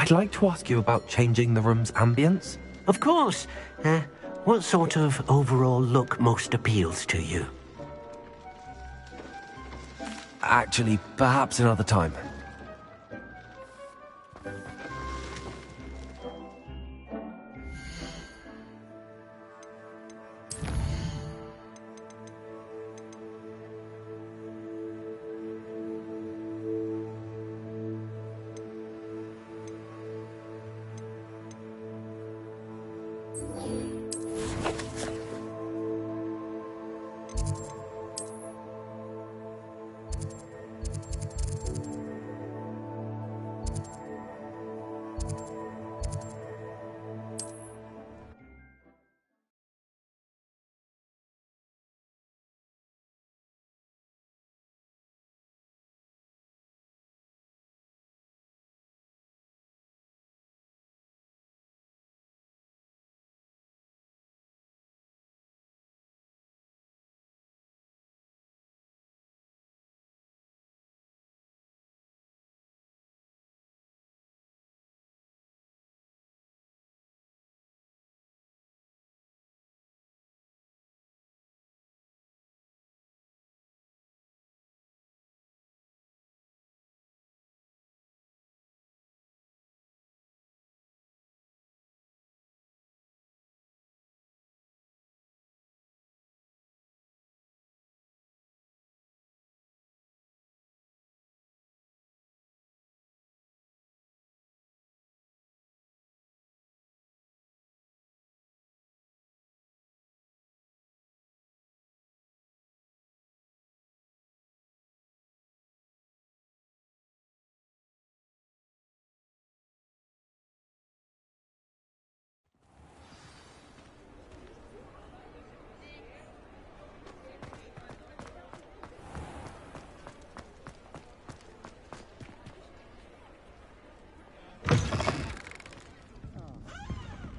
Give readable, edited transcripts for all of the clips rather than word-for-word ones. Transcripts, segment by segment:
I'd like to ask you about changing the room's ambience. Of course. What sort of overall look most appeals to you? Actually, perhaps another time.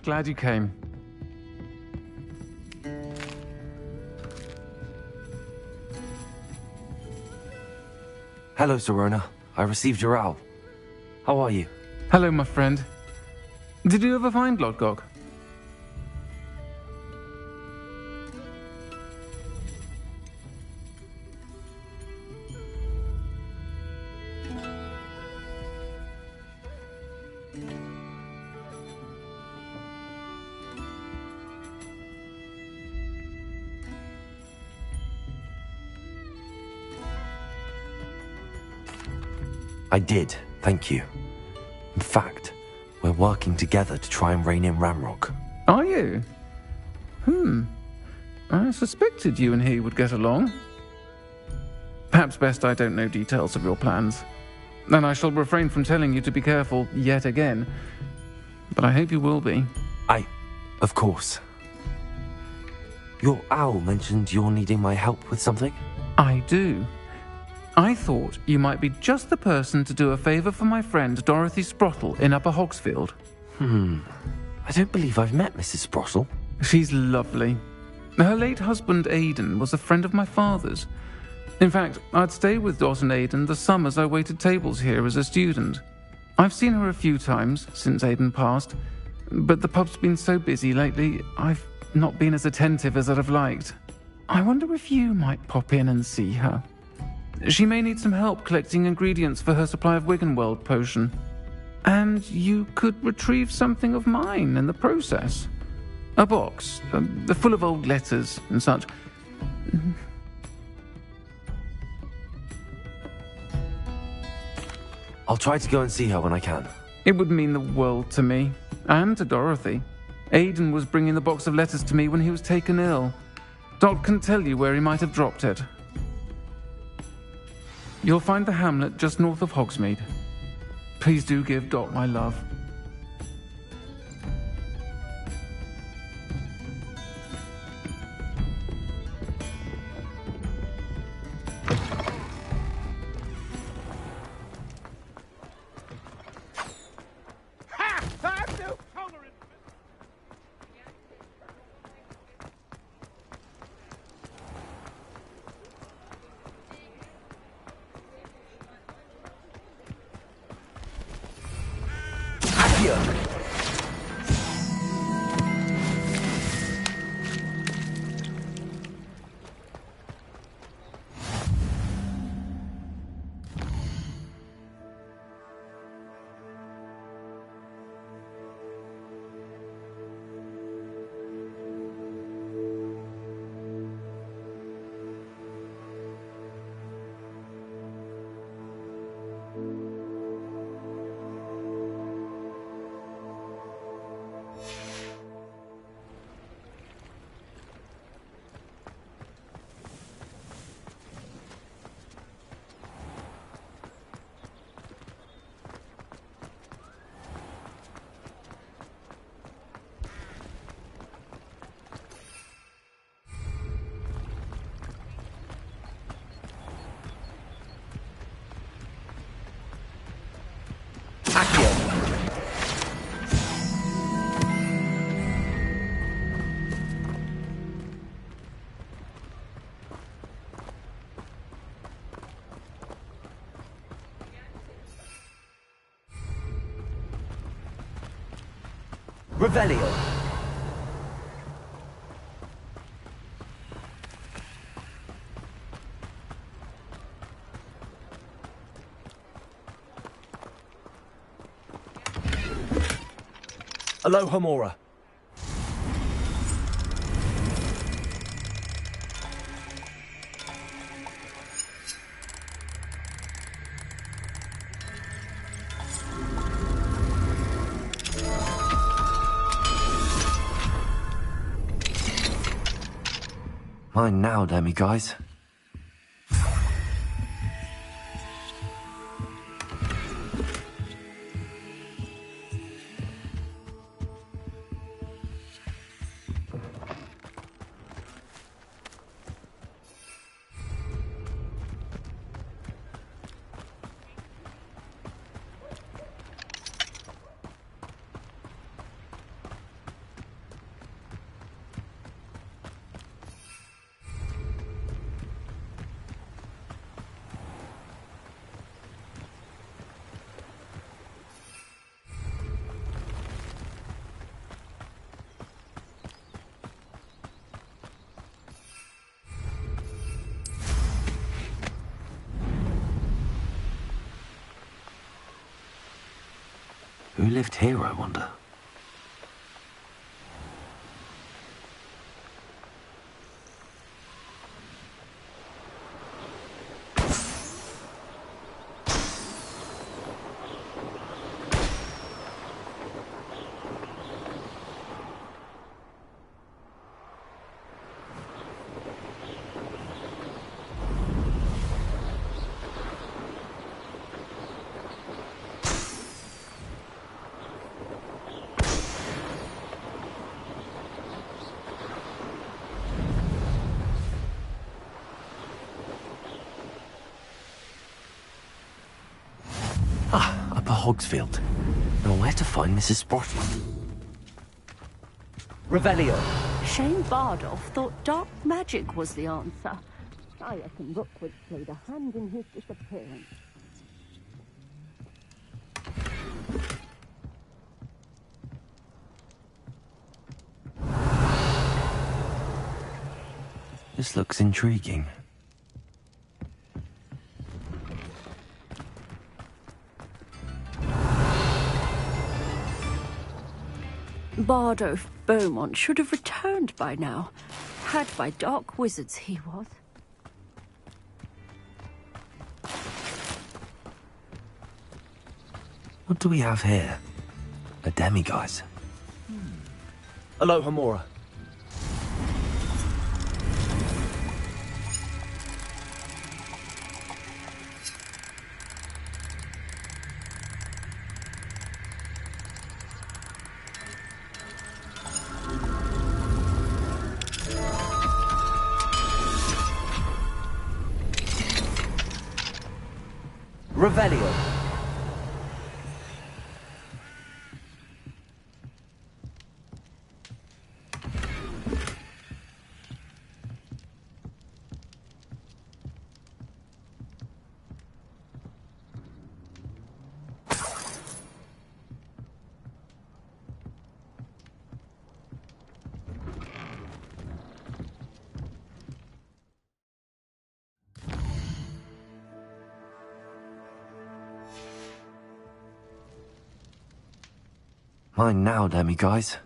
Glad you came. Hello, Serona. I received your owl. How are you? Hello, my friend. Did you ever find Lodgok? I did, thank you. In fact, we're working together to try and rein in Ramrock. Are you? I suspected you and he would get along. Perhaps best I don't know details of your plans. And I shall refrain from telling you to be careful yet again. But I hope you will be. Of course. Your owl mentioned you're needing my help with something? I do. I thought you might be just the person to do a favour for my friend Dorothy Sprottle in Upper Hogsfield. I don't believe I've met Mrs. Sprottle. She's lovely. Her late husband Aidan was a friend of my father's. In fact, I'd stay with Dot and Aidan the summers I waited tables here as a student. I've seen her a few times since Aidan passed, but the pub's been so busy lately, I've not been as attentive as I'd have liked. I wonder if you might pop in and see her. She may need some help collecting ingredients for her supply of Wiggenweld potion. And you could retrieve something of mine in the process. A box, full of old letters and such. I'll try to go and see her when I can. It would mean the world to me, and to Dorothy. Aidan was bringing the box of letters to me when he was taken ill. Dot can tell you where he might have dropped it. You'll find the hamlet just north of Hogsmeade. Please do give Dot my love. Revelio. Aloha Mora. Mine now, Demi guys. Who lived here, I wonder? Upper Hogsfield. Now where to find Mrs. Sprotty? Revelio. Shane Bardolph thought dark magic was the answer. I reckon Rookwood played a hand in his disappearance. This looks intriguing. Bardolph Beaumont should have returned by now. Had by dark wizards he was. What do we have here? A demiguise. Aloha Mora. Revelio. Mine now, demiguise.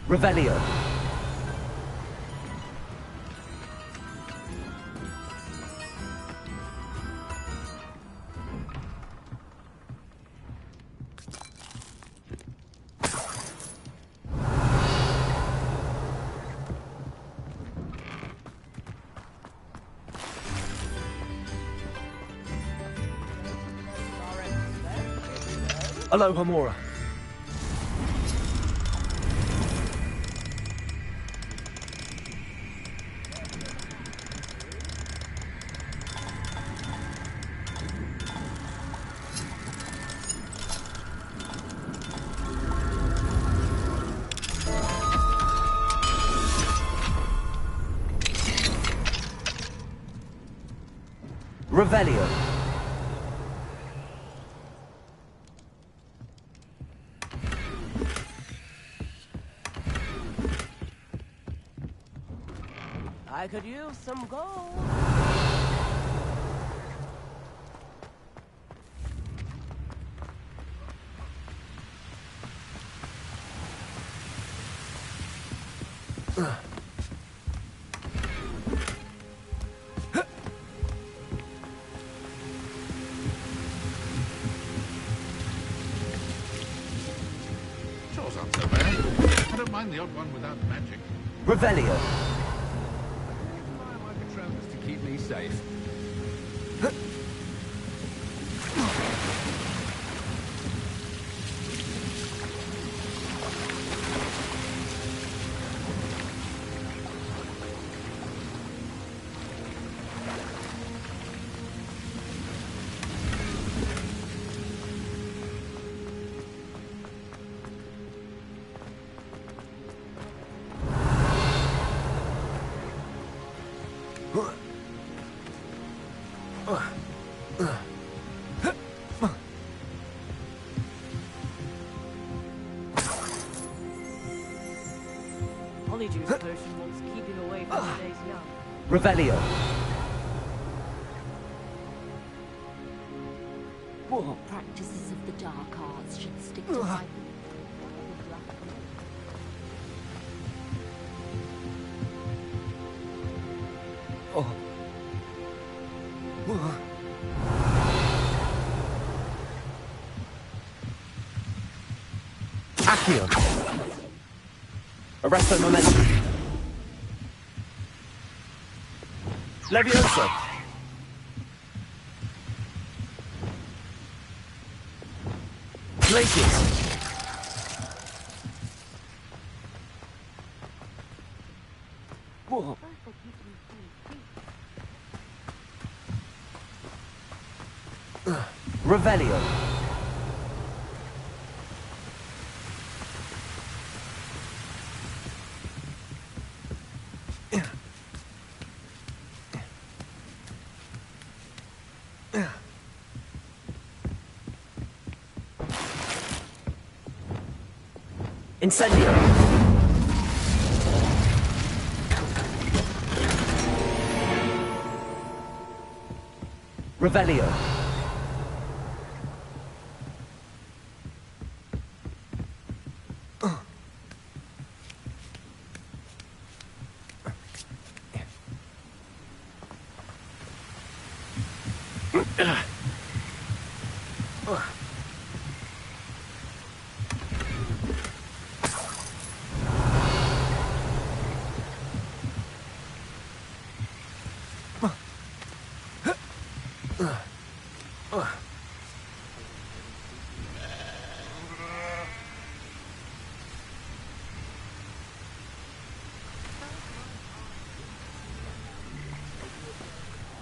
Revelio. Aloha Mora. Revelio. I could use some gold. Chores aren't so bad. I don't mind the odd one without magic. Revelio. My Patronus to keep me safe. Polyjuice potion wants keeping away from today's young. Revelio. War practices of the dark arts should stick to my... Accio. Arresto momentum. Levioso. Glacius. Revelio. Incendio. Revelio.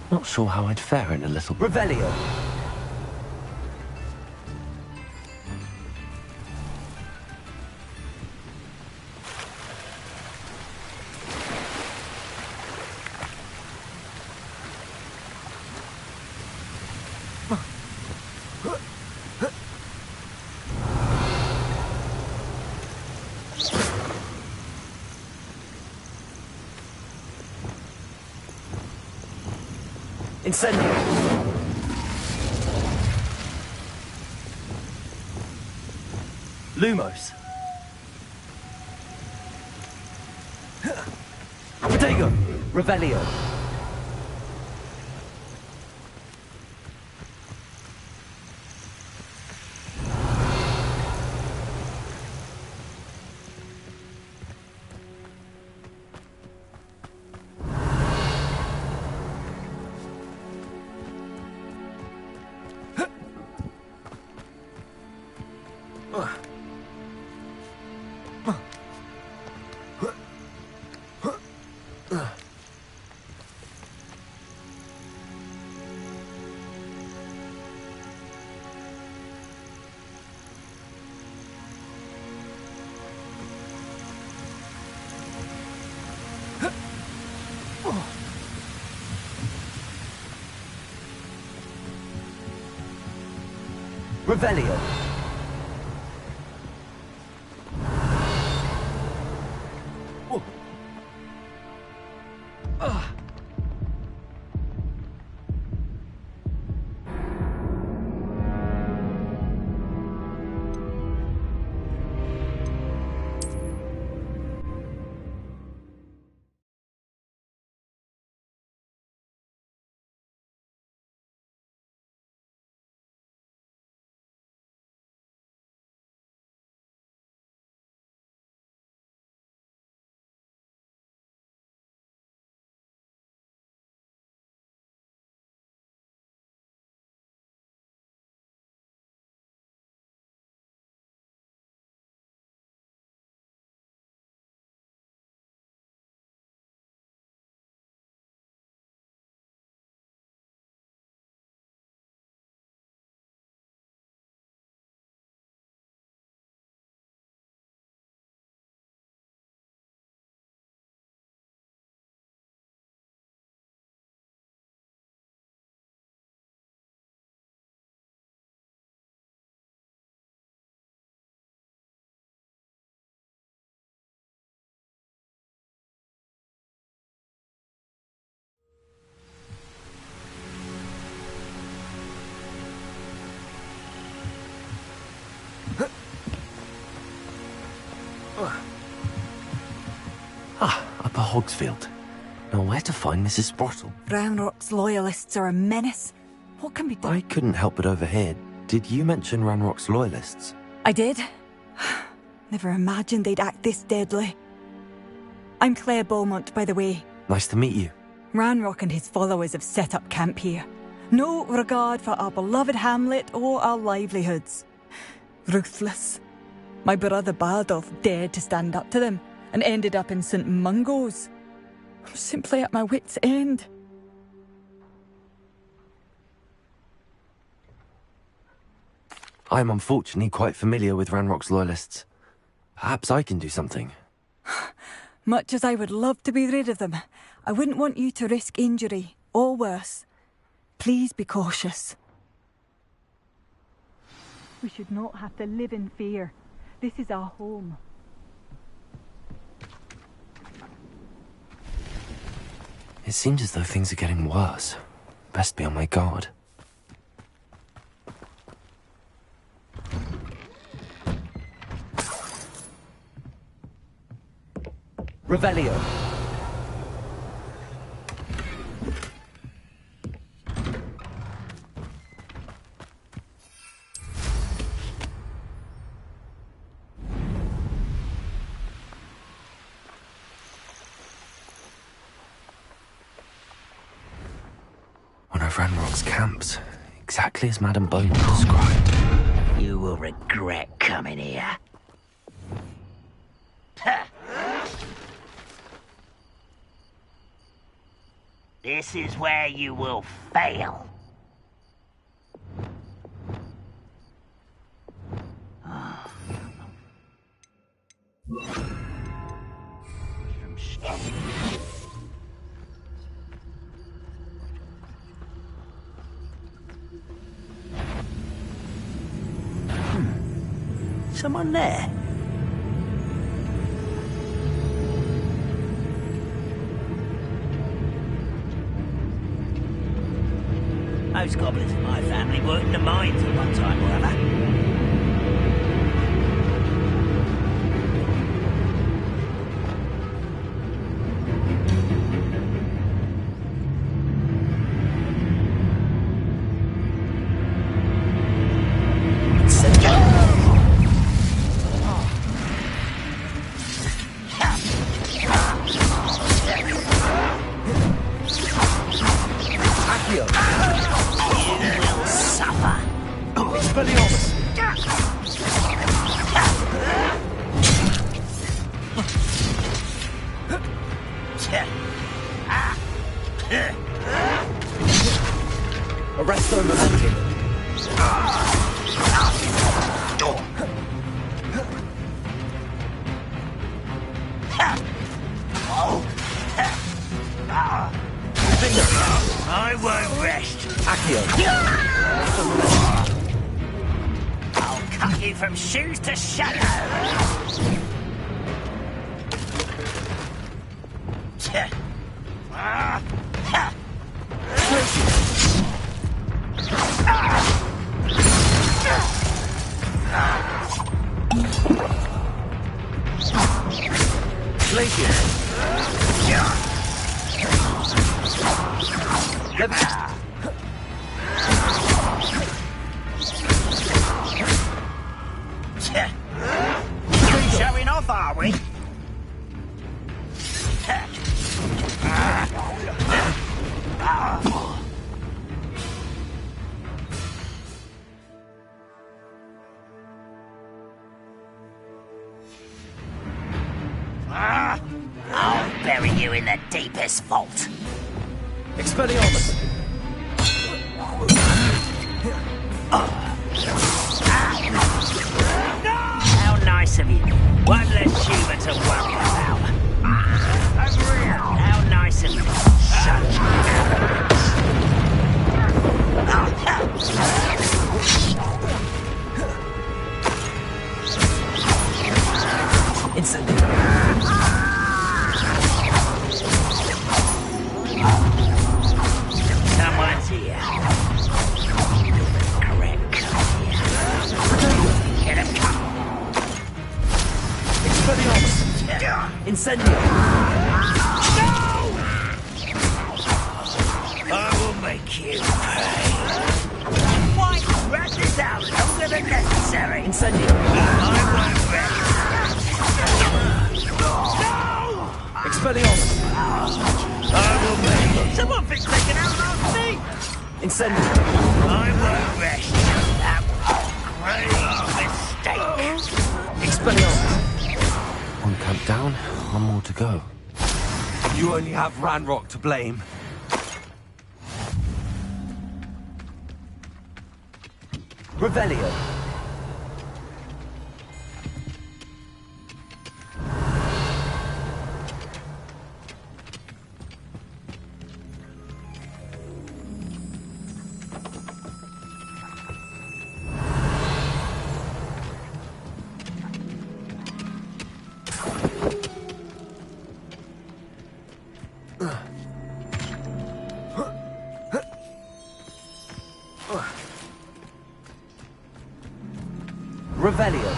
Not sure how I'd fare in a little... Revelio. Incendio. Lumos. Protego. Revelio. Revelio. Upper Hogsfield. Now where to find Mrs. Sprottle? Ranrock's loyalists are a menace. What can be done? I couldn't help but overhear. Did you mention Ranrock's loyalists? I did. Never imagined they'd act this deadly. I'm Claire Beaumont, by the way. Nice to meet you. Ranrock and his followers have set up camp here. No regard for our beloved hamlet or our livelihoods. Ruthless. My brother Bardolph dared to stand up to them and ended up in St. Mungo's. I'm simply at my wit's end. I'm unfortunately quite familiar with Ranrock's loyalists. Perhaps I can do something. Much as I would love to be rid of them, I wouldn't want you to risk injury, or worse. Please be cautious. We should not have to live in fear. This is our home. It seems as though things are getting worse. Best be on my guard. Revelio. One of Ranrock's camps, exactly as Madame Beaumont described. You will regret coming here. This is where you will fail. From stupid. Someone there? Most goblins in my family worked in the mines at one time or other. Expelliarmus! take you from shoes to shadow. Showing off, are we? I'll bury you in the deepest vault. Expelliarmus! How nice of you. One less human to worry about. How nice of you. Someone's here. Correct. Get him, come. Expelliarmus! Incendio! I will make you pay. Why? Rat this out longer than necessary. Incendio! I won't rest. Expelliarmus! I will make you. Someone fix taking out last thing. Incendio! I won't rest. That was a grave mistake. Expelliarmus! One camp down, one more to go. You only have Ranrock to blame. Revelio. Revelio.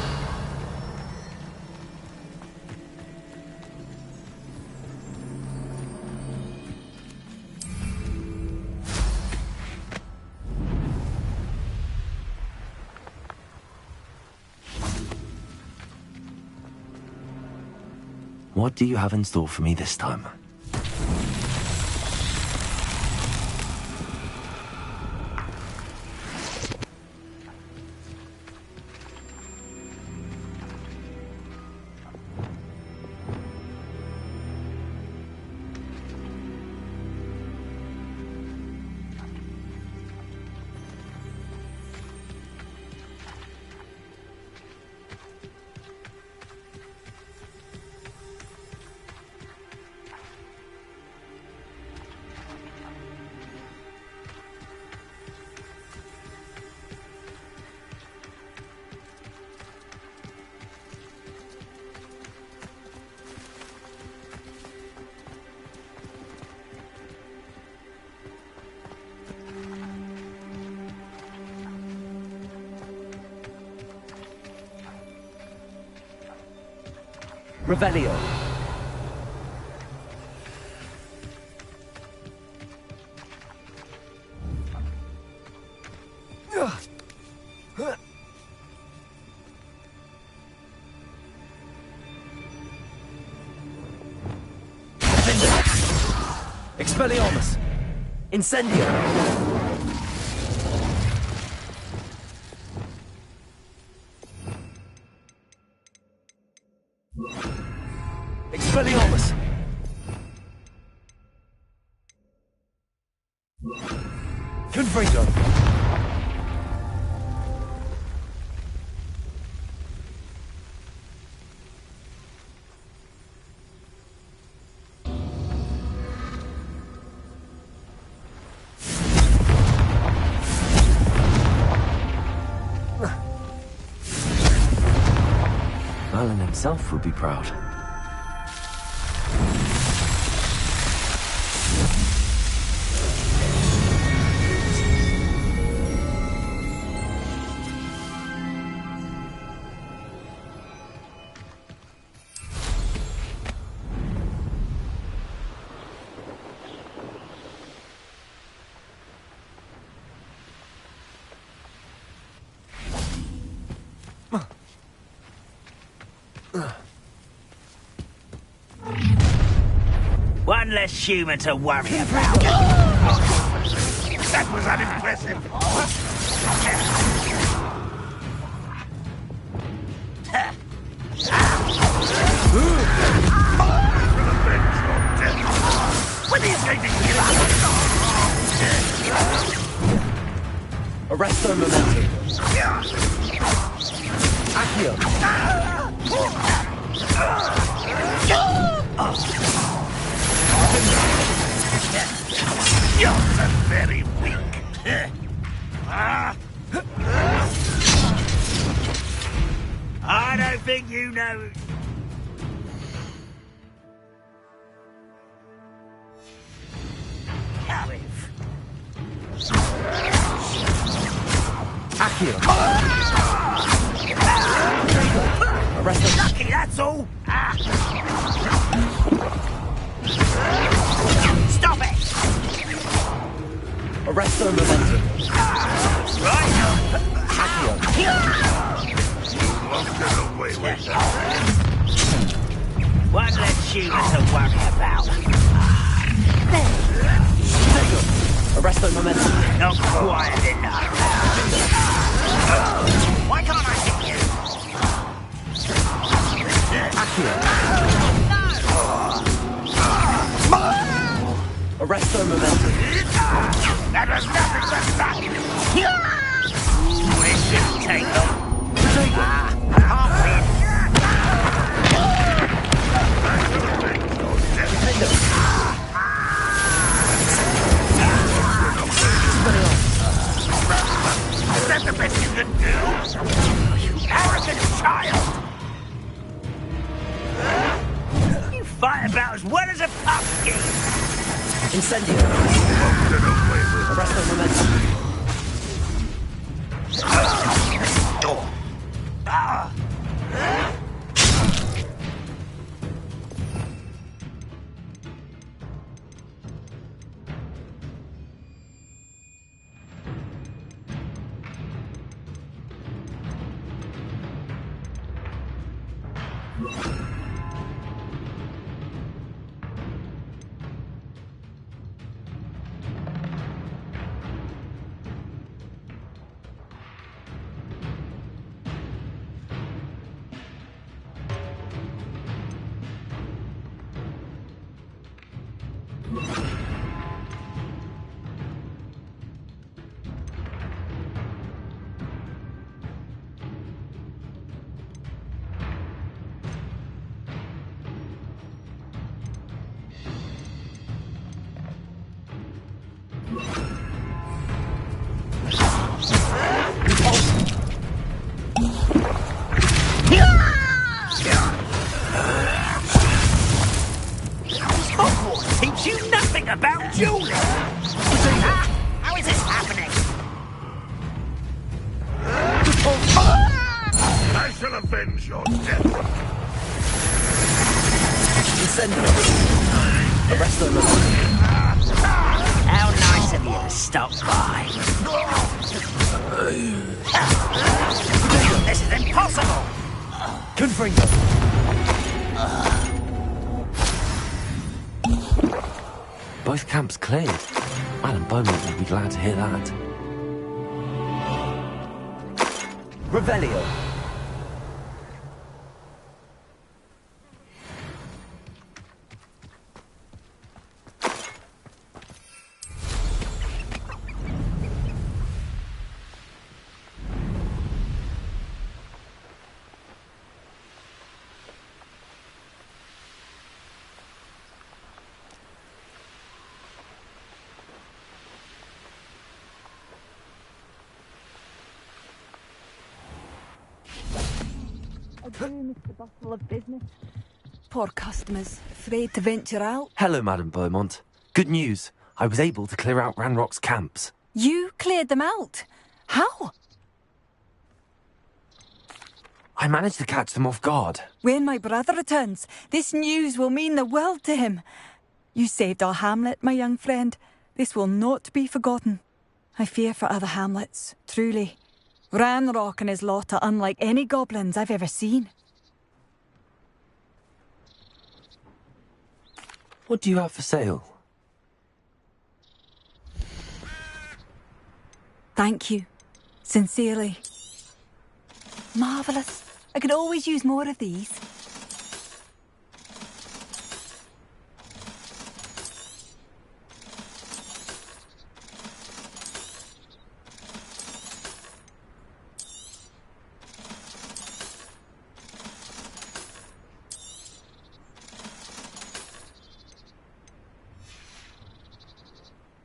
What do you have in store for me this time? Revelio. Expelliarmus. Incendio. Expelliarmus! Confringo! Alan himself would be proud. One less human to worry about. That was unimpressive. What are you going to Arresto momentum. Accio. You're so very weak. I don't think you know. Caliph. Accio. Lucky, that's all. Stop it! Arresto momentum. Right. Accio. Won't get away with that. One less human to worry about. Arresto momentum. Not quiet enough. Why can't I hit you? Accio. Arresto momentum. That was nothing but luck. This shouldn't take long. Can't win. Is that the best you can do? You arrogant child! You fight about as well as a pumpkin! Incendio. Won't get away with Arresto momentum. Hogwarts teach you nothing about dueling! How is this happening? I shall avenge your death. Incendio. Arresto momentum. How nice of you to stop by. This is impossible! Confringo. Both camps cleared. Alan Beaumont would be glad to hear that. Revelio. Adieu, Mr. Bustle of business. Poor customers, afraid to venture out. Hello, Madame Beaumont. Good news. I was able to clear out Ranrock's camps. You cleared them out? How? I managed to catch them off guard. When my brother returns, this news will mean the world to him. You saved our hamlet, my young friend. This will not be forgotten. I fear for other hamlets, truly. Ranrock and his lot are unlike any goblins I've ever seen. What do you have for sale? Thank you. Sincerely. Marvellous. I could always use more of these.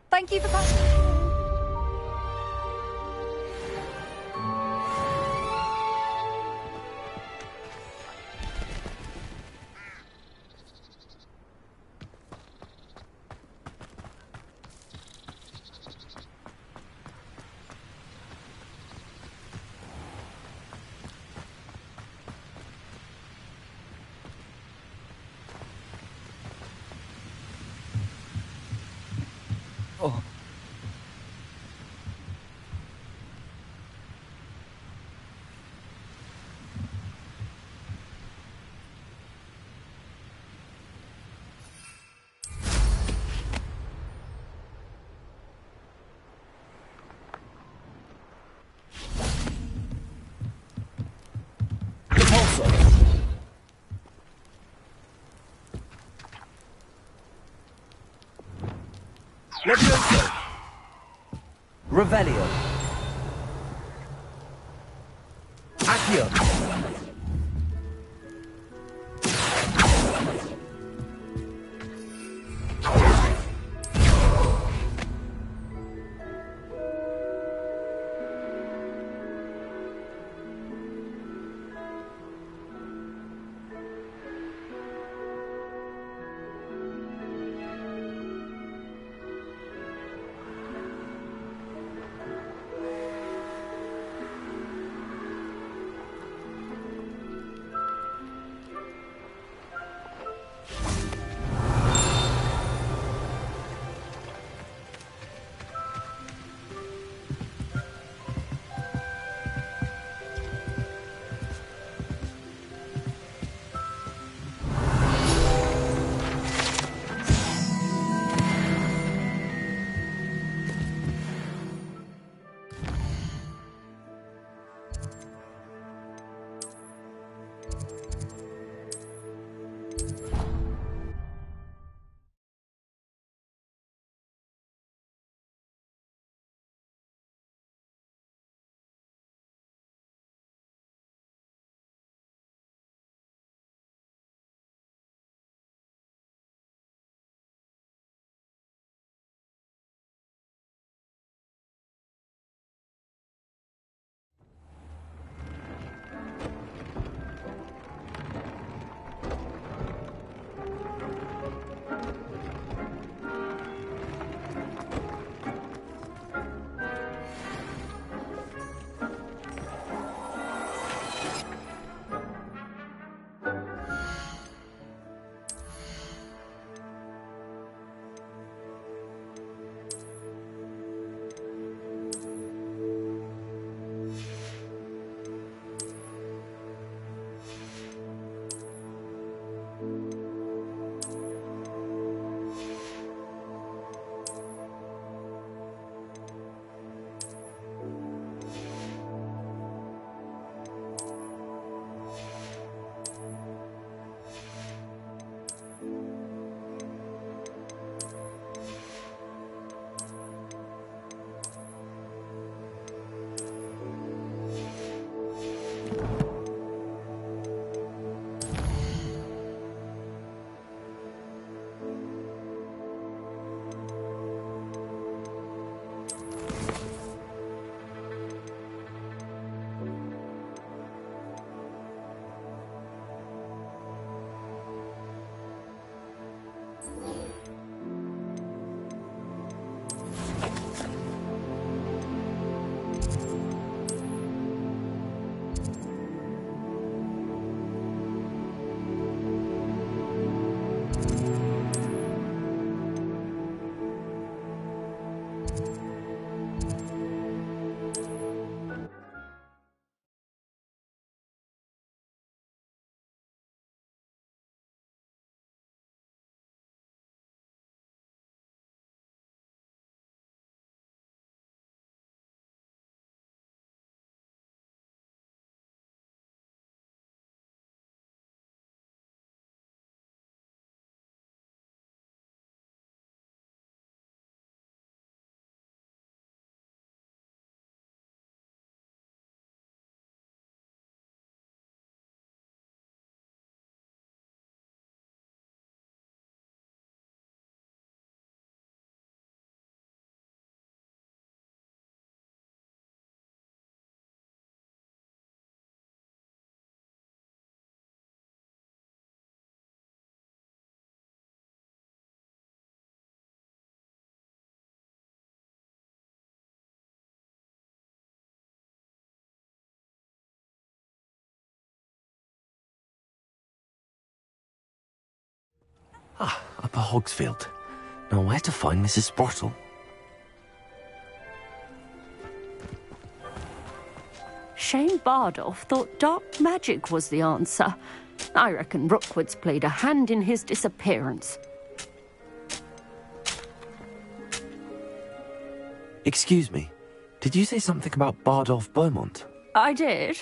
Thank you for passing. Levioso. Revelio. Accio. Upper Hogsfield. Now where to find Mrs. Sprottle? Shane Bardolph thought dark magic was the answer. I reckon Rookwood's played a hand in his disappearance. Excuse me, did you say something about Bardolph Beaumont? I did.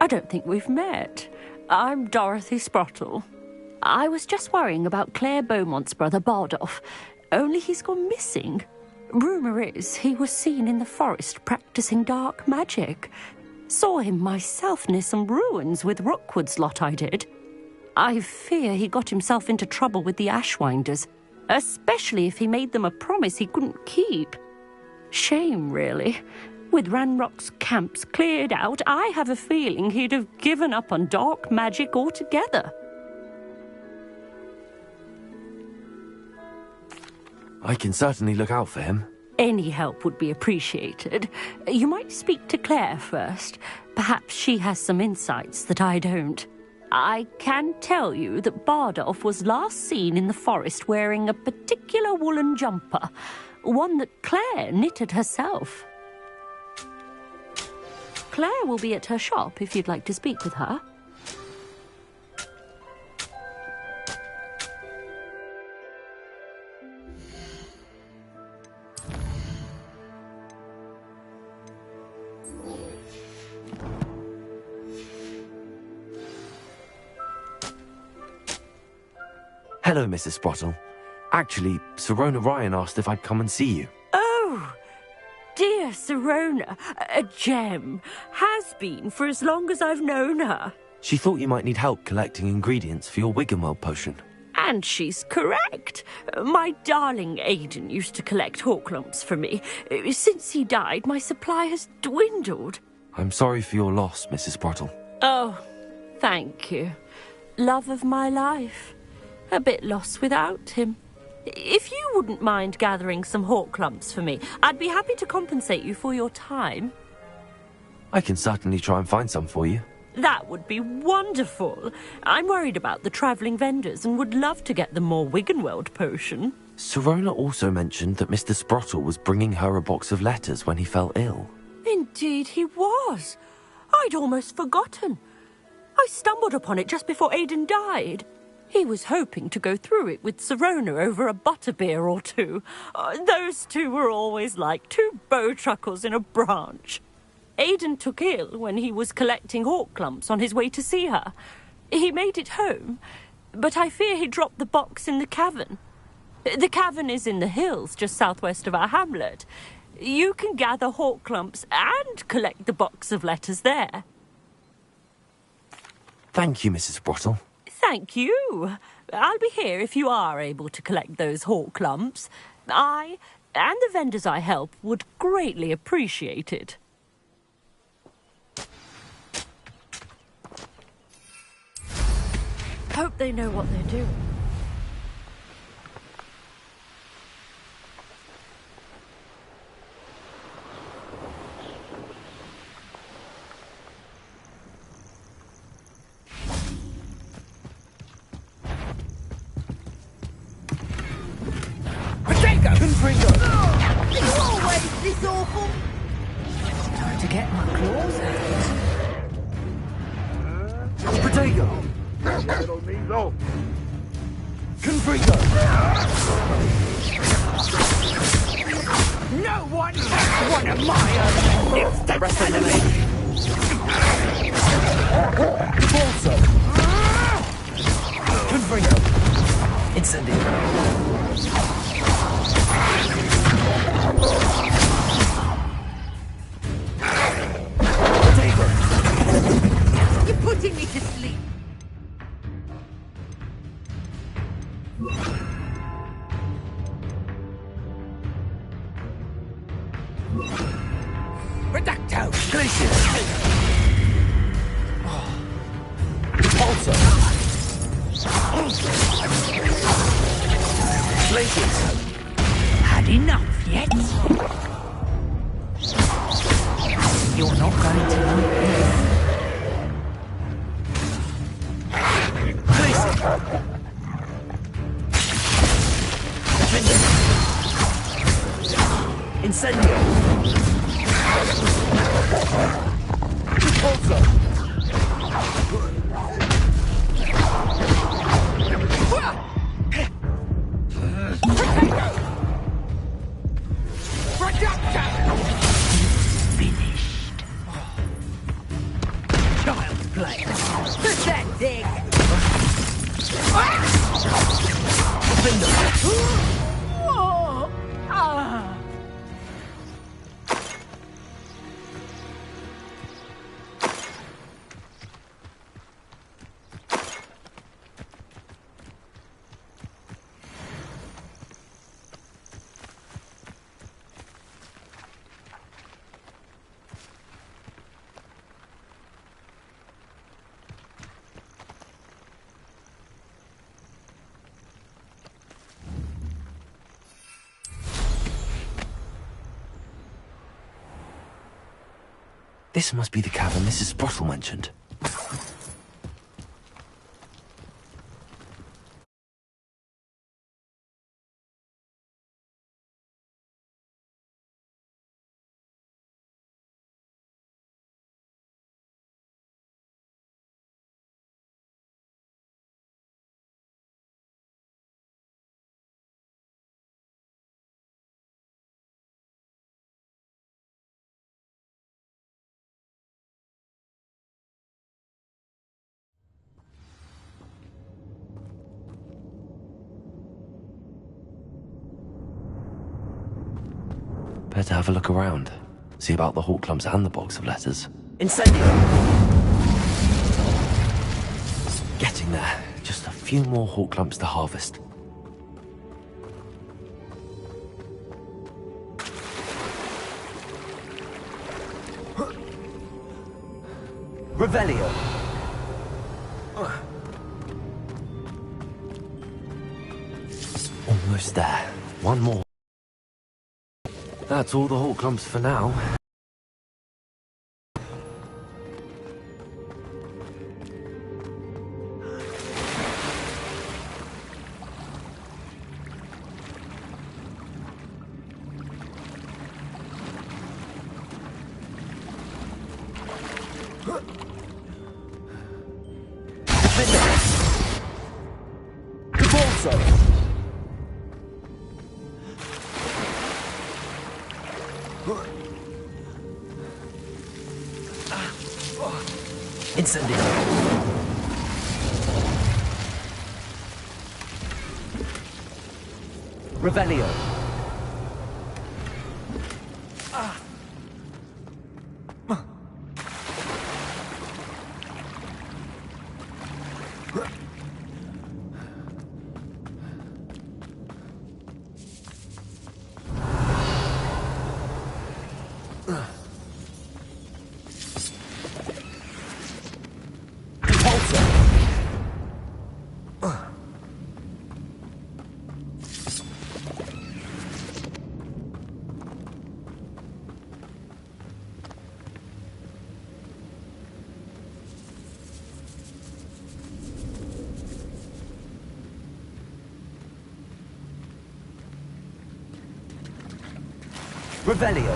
I don't think we've met. I'm Dorothy Sprottle. I was just worrying about Claire Beaumont's brother Bardolph, only he's gone missing. Rumour is he was seen in the forest practising dark magic. Saw him myself near some ruins with Rookwood's lot I did. I fear he got himself into trouble with the Ashwinders, especially if he made them a promise he couldn't keep. Shame, really. With Ranrock's camps cleared out, I have a feeling he'd have given up on dark magic altogether. I can certainly look out for him. Any help would be appreciated. You might speak to Claire first. Perhaps she has some insights that I don't. I can tell you that Bardolph was last seen in the forest wearing a particular woolen jumper, one that Claire knitted herself. Claire will be at her shop if you'd like to speak with her. Hello, Mrs. Sprottle. Actually, Sirona Ryan asked if I'd come and see you. Oh, dear Sirona, a gem. Has been for as long as I've known her. She thought you might need help collecting ingredients for your Wiggenweld potion. And she's correct. My darling Aidan used to collect hawk lumps for me. Since he died, my supply has dwindled. I'm sorry for your loss, Mrs. Sprottle. Oh, thank you. Love of my life. A bit lost without him. If you wouldn't mind gathering some hawk lumps for me, I'd be happy to compensate you for your time. I can certainly try and find some for you. That would be wonderful. I'm worried about the travelling vendors and would love to get them more Wiggenweld potion. Sirona also mentioned that Mr. Sprottle was bringing her a box of letters when he fell ill. Indeed he was. I'd almost forgotten. I stumbled upon it just before Aidan died. He was hoping to go through it with Sirona over a butterbeer or two. Those two were always like two bowtruckles in a branch. Aidan took ill when he was collecting hawk lumps on his way to see her. He made it home, but I fear he dropped the box in the cavern. The cavern is in the hills just southwest of our hamlet. You can gather hawk lumps and collect the box of letters there. Thank you, Mrs. Sprottle. Thank you. I'll be here if you are able to collect those hawk lumps. I and the vendors I help would greatly appreciate it. Hope they know what they're doing. this awful? Time to get my claws out. Protego! Little Measle. Confrigo! No one has one of my own lips to celebrate. Bolso! Confrigo! Incendio! Protego! You're putting me to sleep. Reducto! Glacius! Repulsor! Glacius! Had enough yet? You're not going to like this. Glacius! Incendio! Repulsor! Finished. Child's play. Pathetic. Whoa. Ah. This must be the cavern Mrs. Sprottle mentioned. Better have a look around. See about the hawk clumps and the box of letters. Incendio! Getting there. Just a few more hawk clumps to harvest. Revelio! Almost there. One more. That's all the hawk clumps for now. Incendio! Revelio! Revelio.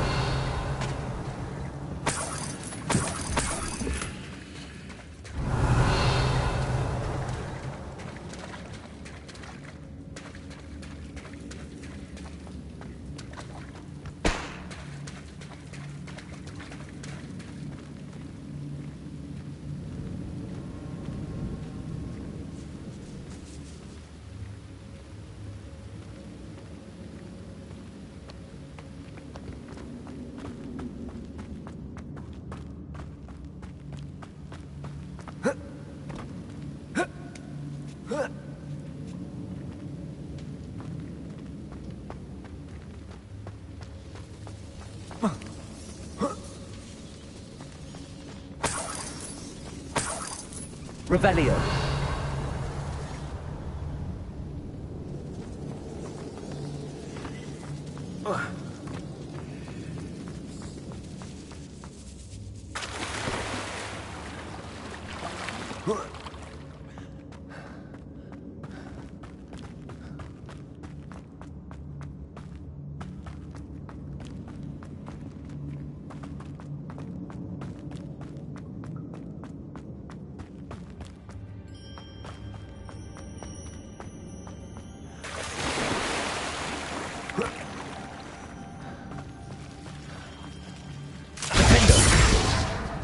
Revelio.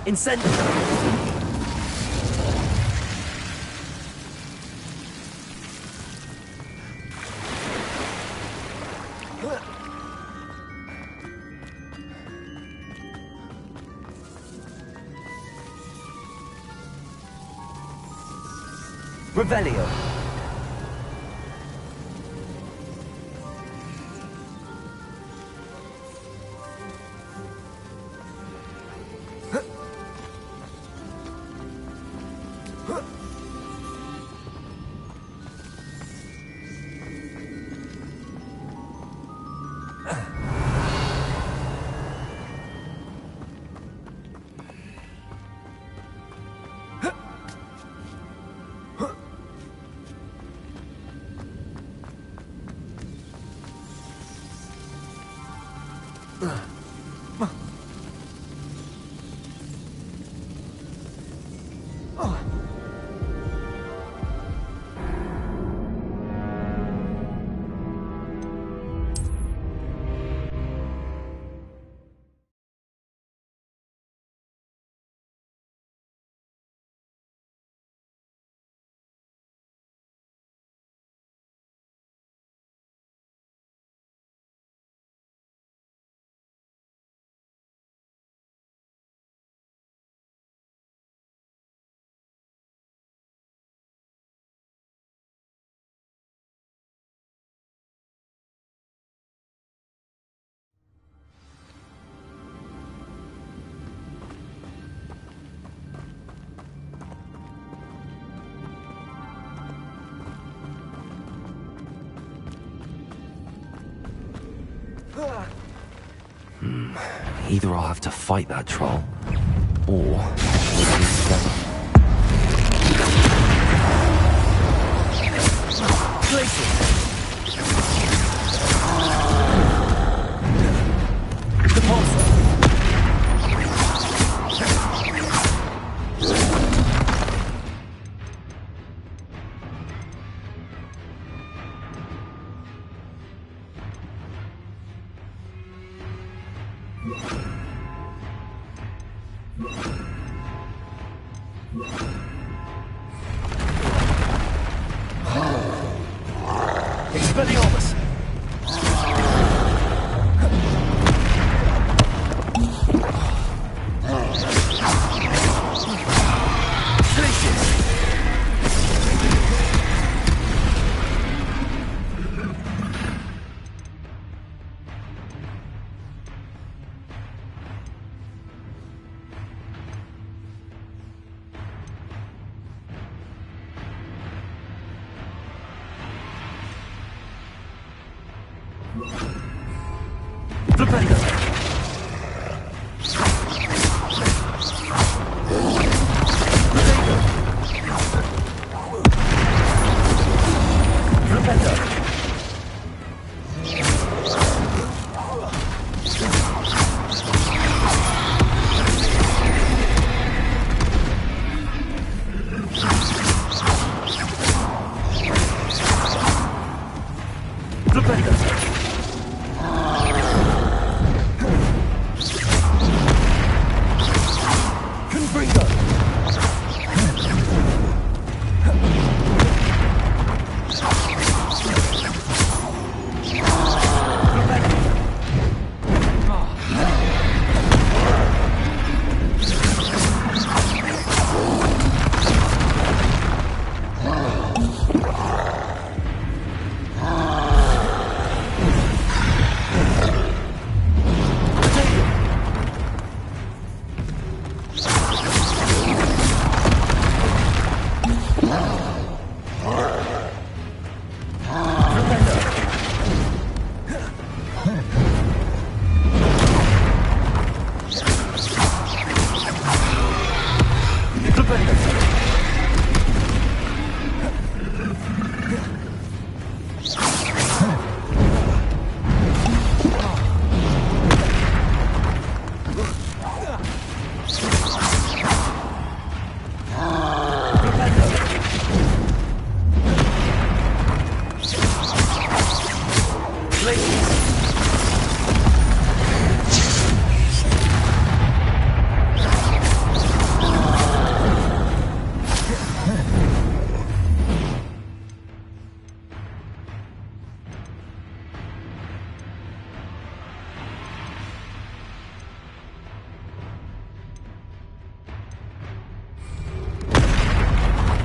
Incendio. Revelio. Either I'll have to fight that troll, or... Expelliarmus!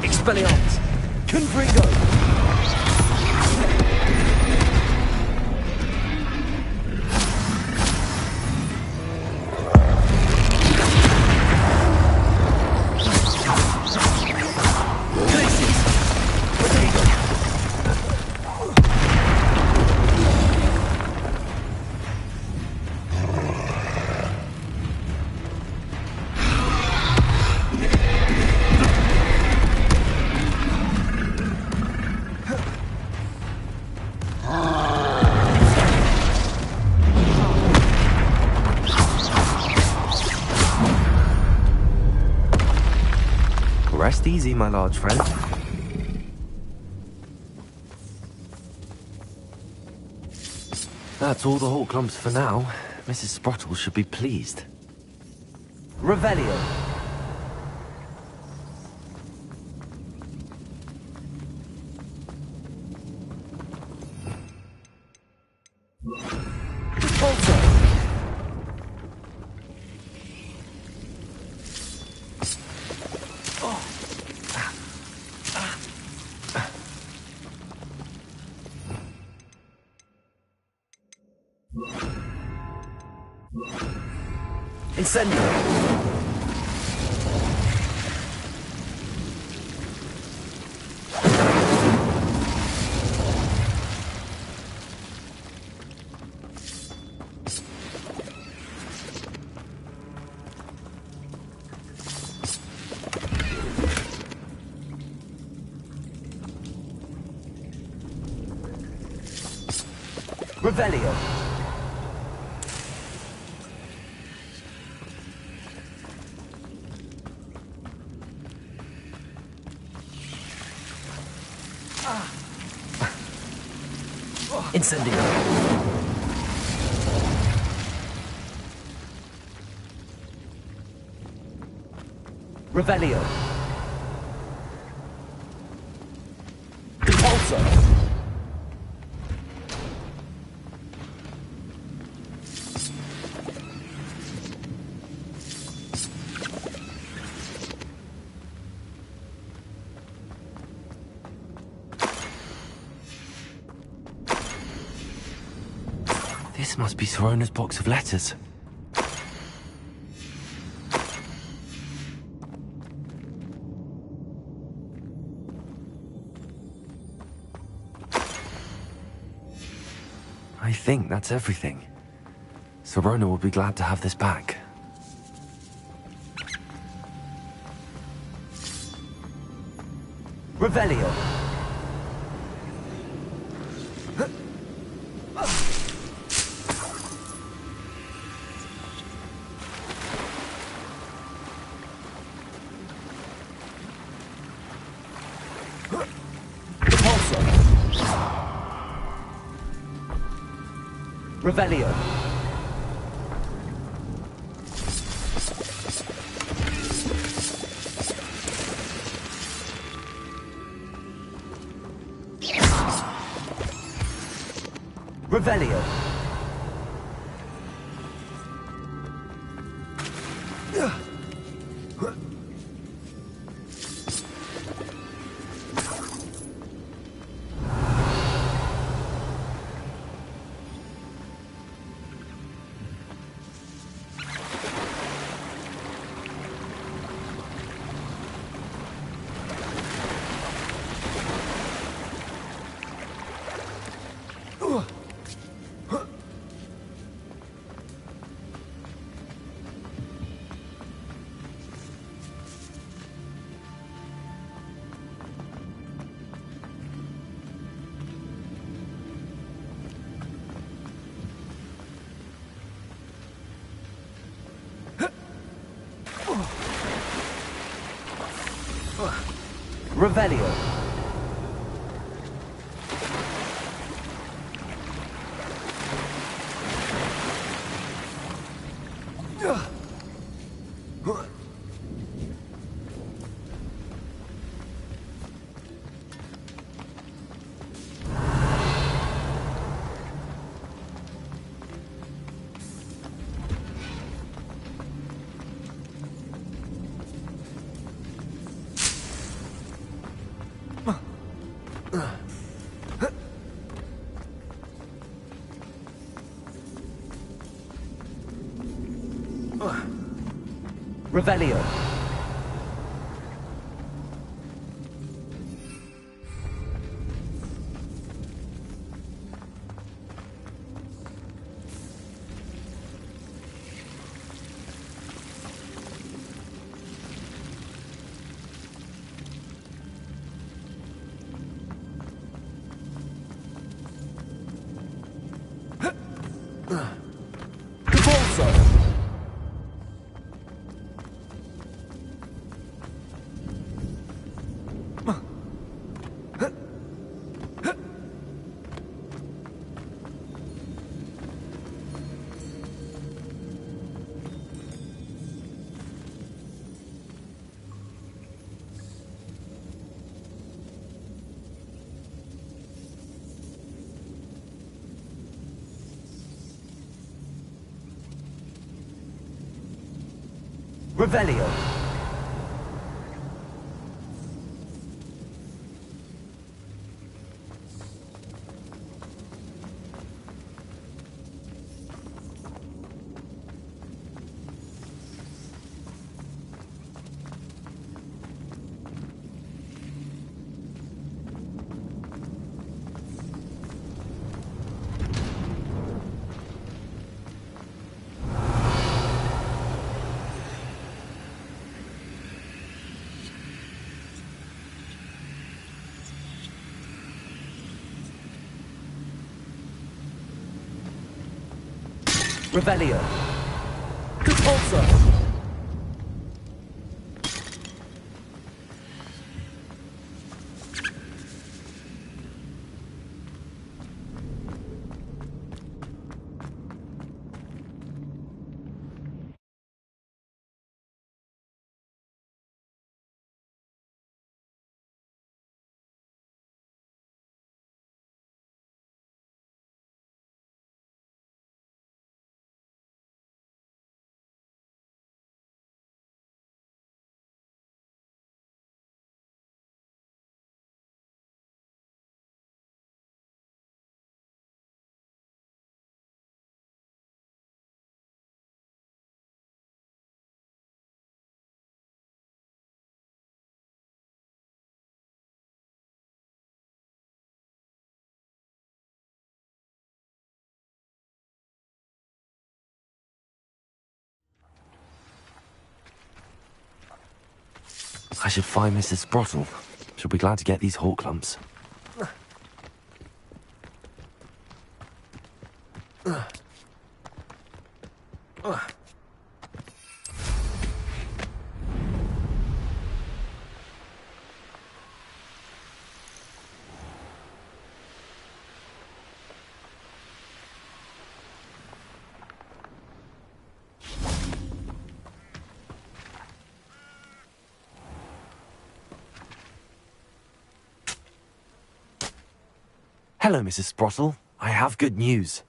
Expelliarmus! Confringo! Rest easy, my large friend. That's all the Hawklumps for now. Mrs. Sprottle should be pleased. Revelio. Incendio. Revelio. Incendio. Revelio. Repulsor. This must be Sorona's box of letters. I think that's everything. Sorona will be glad to have this back. Revelio. Revelio. Revelio. Revelio. Revelio. Revelio. Revelio. Repulsor. I should find Mrs. Sprottle. She'll be glad to get these hawk lumps. Hello, Mrs. Sprottle. I have good news.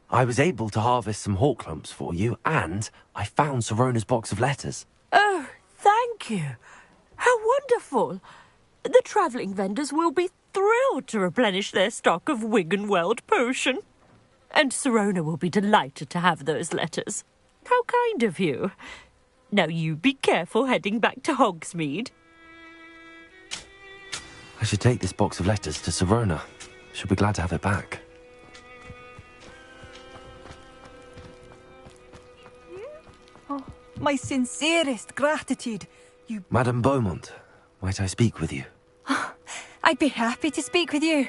I was able to harvest some hawk lumps for you, and I found Sorona's box of letters. Oh, thank you. How wonderful. The travelling vendors will be thrilled to replenish their stock of Wiggenweld potion. And Sirona will be delighted to have those letters. How kind of you. Now you be careful heading back to Hogsmeade. I should take this box of letters to Sirona. She'll be glad to have it back. Oh, my sincerest gratitude. You... Madame Beaumont, might I speak with you? I'd be happy to speak with you.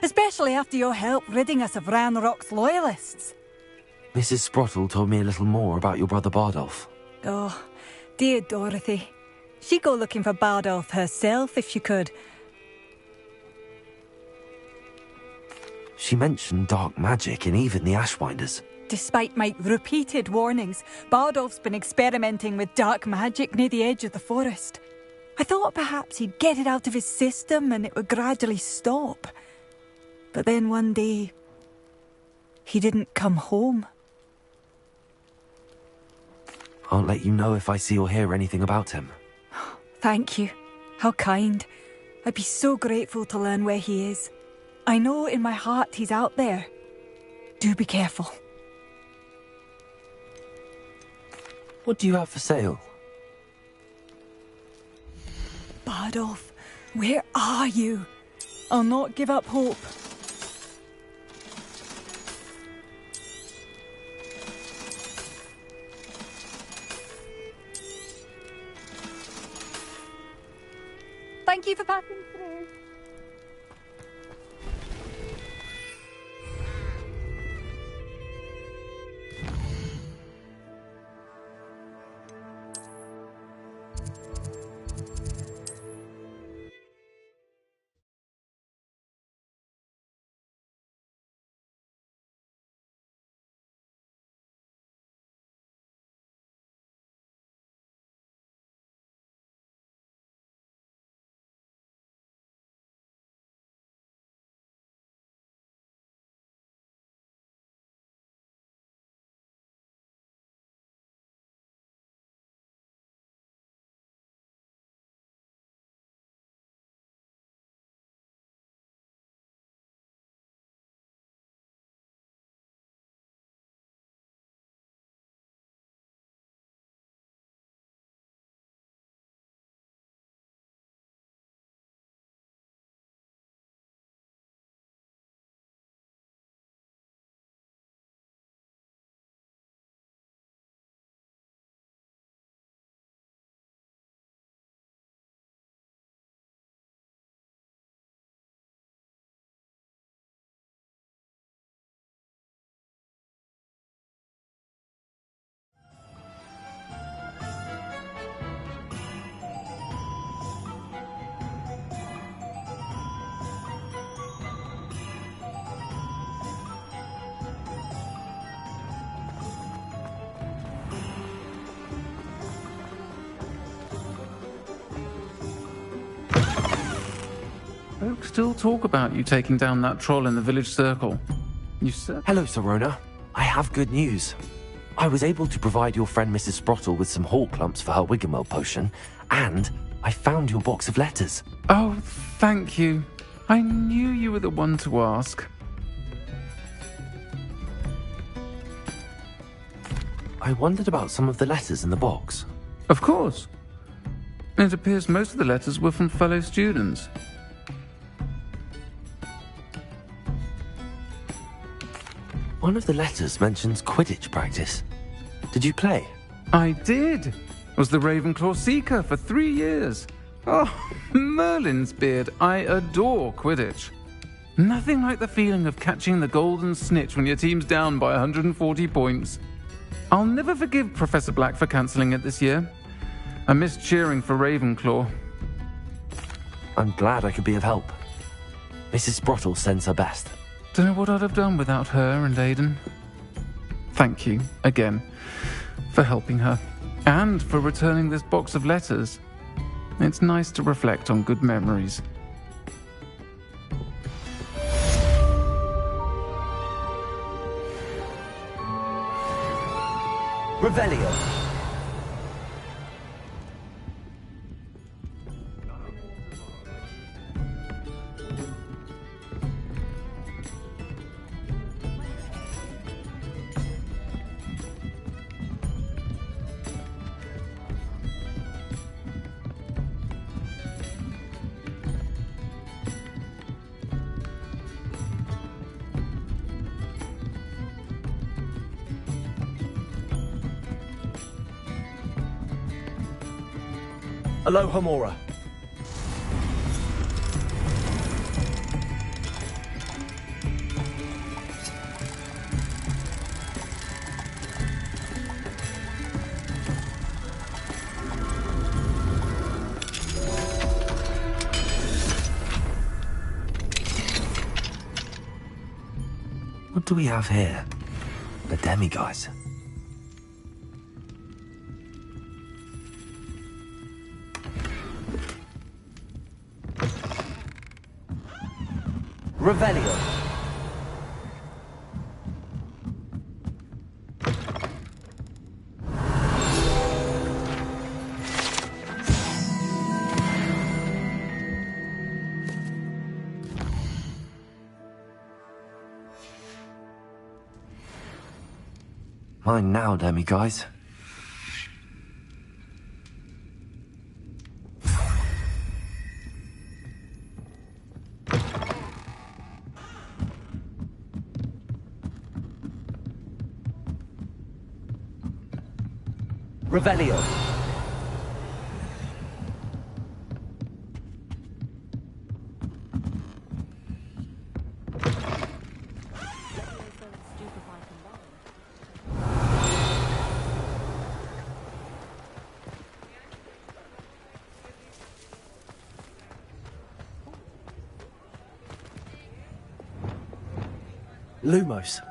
Especially after your help ridding us of Ranrock's loyalists. Mrs. Sprottle told me a little more about your brother Bardolph. Oh, dear Dorothy. She'd go looking for Bardolph herself if she could. She mentioned dark magic and even the Ashwinders. Despite my repeated warnings, Bardolph's been experimenting with dark magic near the edge of the forest. I thought perhaps he'd get it out of his system and it would gradually stop. But then one day, he didn't come home. I'll let you know if I see or hear anything about him. Thank you. How kind. I'd be so grateful to learn where he is. I know in my heart he's out there. Do be careful. What do you have for sale? Bardolph, where are you? I'll not give up hope. Thank you for passing through. Folks still talk about you taking down that troll in the village circle. You said... Hello, Sirona. I have good news. I was able to provide your friend Mrs. Sprottle with some hawk lumps for her Wiggenweld potion, and I found your box of letters. Oh, thank you. I knew you were the one to ask. I wondered about some of the letters in the box. Of course. It appears most of the letters were from fellow students. One of the letters mentions Quidditch practice. Did you play? I did. Was the Ravenclaw Seeker for 3 years. Oh, Merlin's beard. I adore Quidditch. Nothing like the feeling of catching the golden snitch when your team's down by 140 points. I'll never forgive Professor Black for cancelling it this year. I missed cheering for Ravenclaw. I'm glad I could be of help. Mrs. Sprottle sends her best. Don't know what I'd have done without her and Aidan. Thank you, again, for helping her, and for returning this box of letters. It's nice to reflect on good memories. Revelio. Aloha Mora. What do we have here? The demiguise. Revelio. Mine now, demiguise. Revelio. Lumos.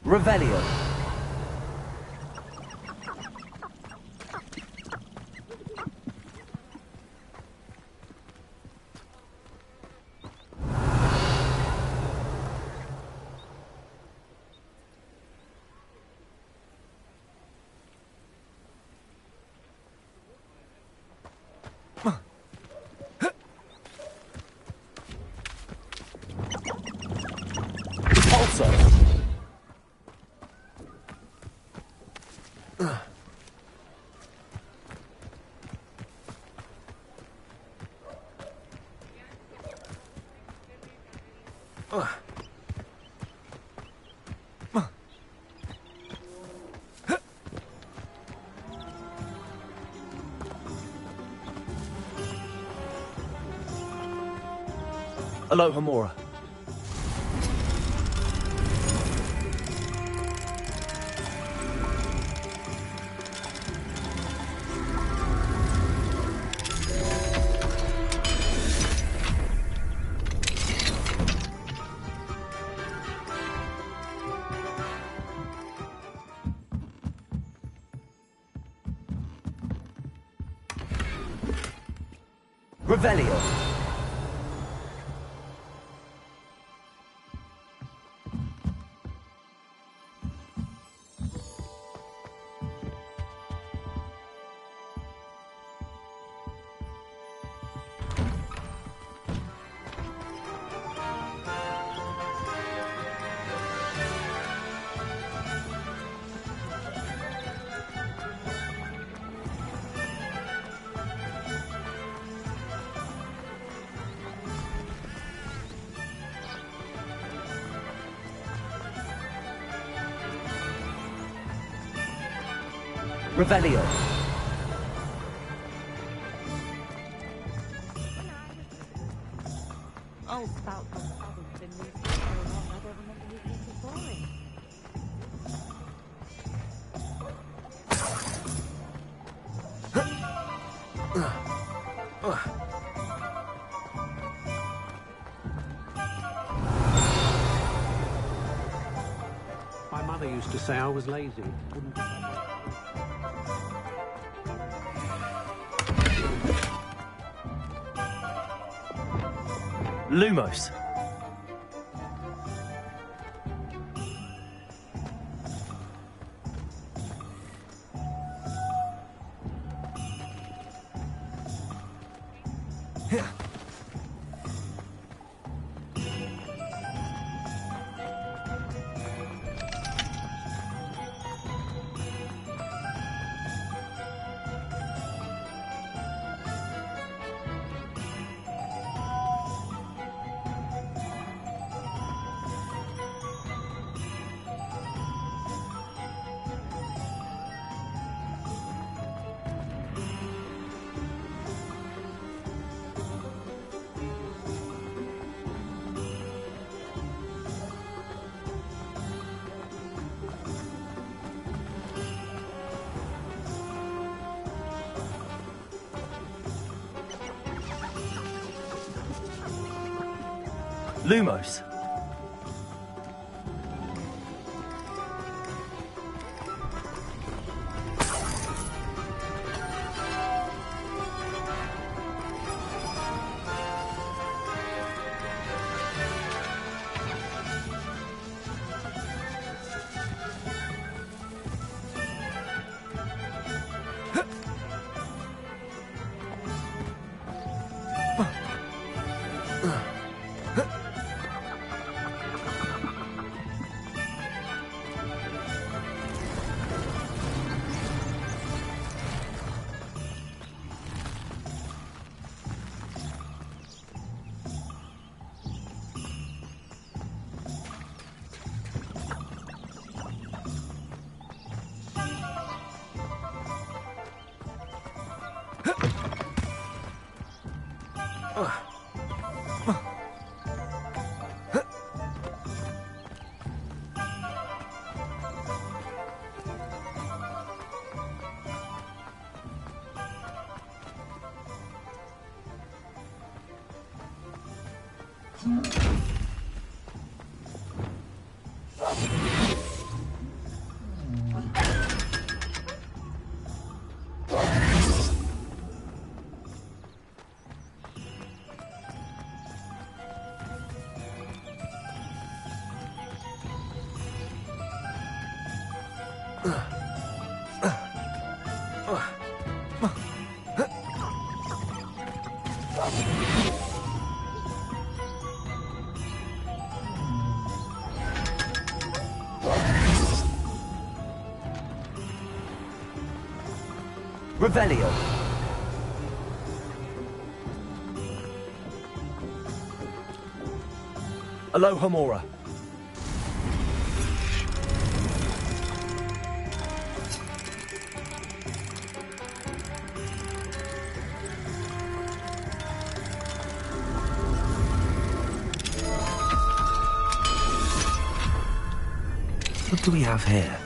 Revelio. Repulsor. Aloha Mora. Revelio. Revelio. Old spout from the father's been moved for so long, I don't remember his little boy. My mother used to say I was lazy. Wouldn't Lumos. Lumos. Revelio. Alohomora. What do we have here?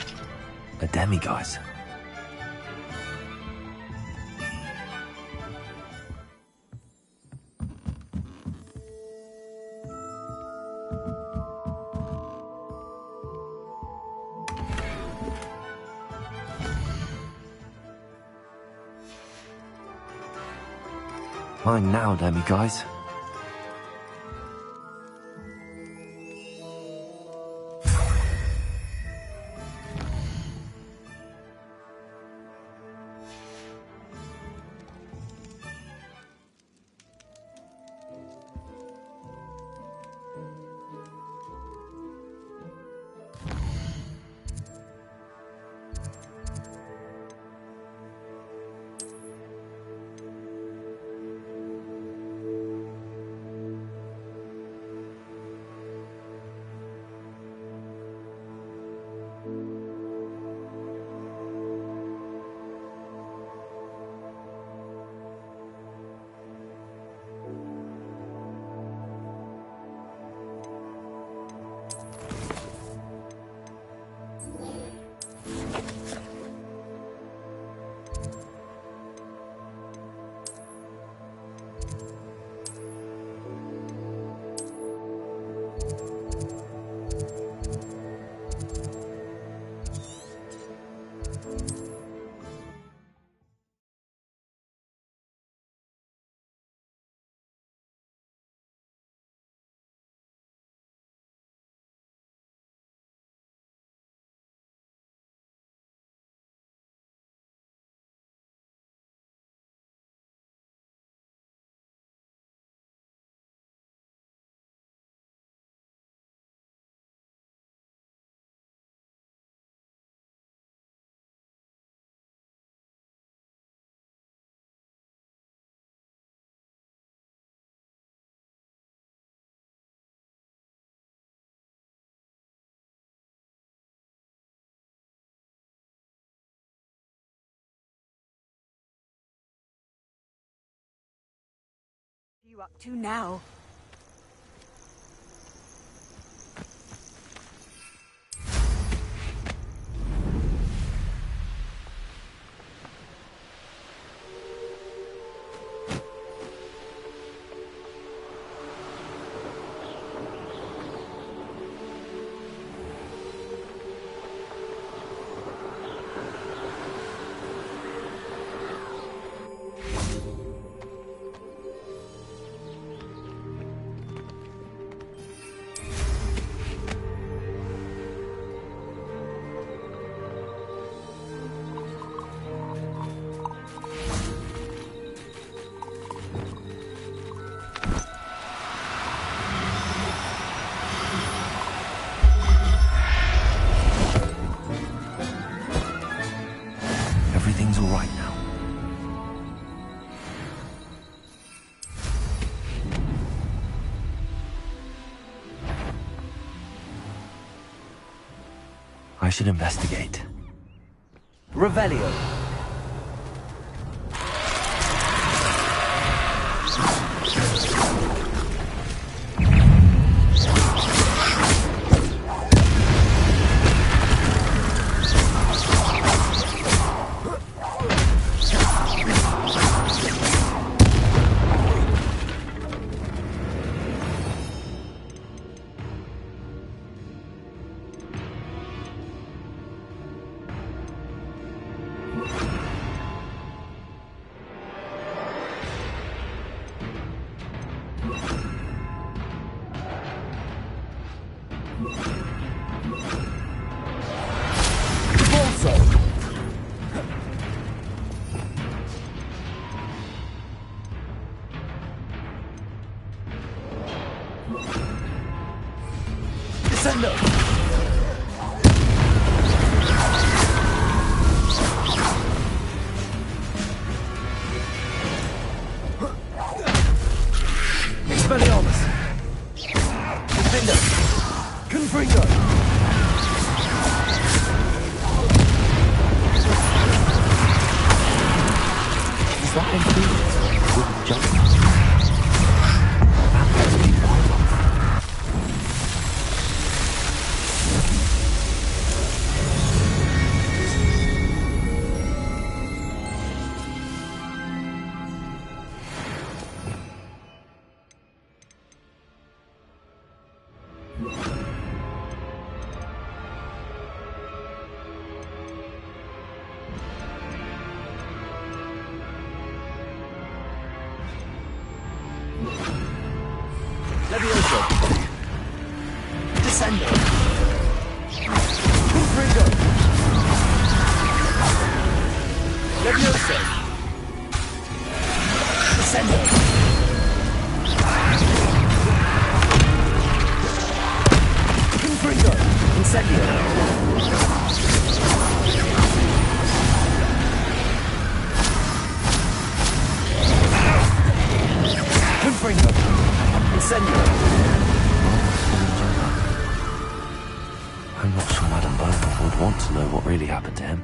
A demiguise. Mine now, demiguise. you up to now? Everything's all right now. I should investigate. Revelio. Descendo. Expelliarmus. Defender. Confringo. Is that improvement? Wouldn't jump. That must be wild. Levioso. Descendo. Confringo. Levioso. Descendo. Confringo. Incendio. Confringo. Incendio. I'm not sure Madame Beaumont would want to know what really happened to him.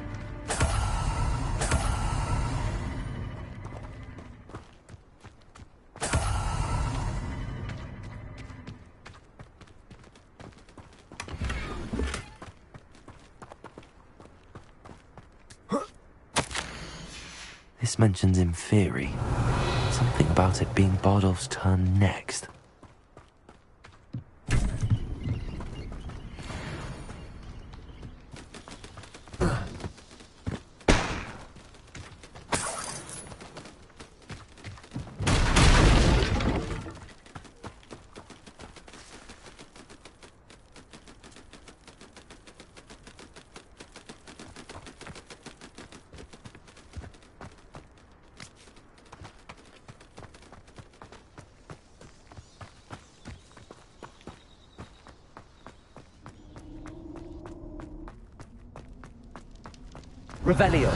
This mentions Inferi. Something about it being Bardolph's turn next. Revelio.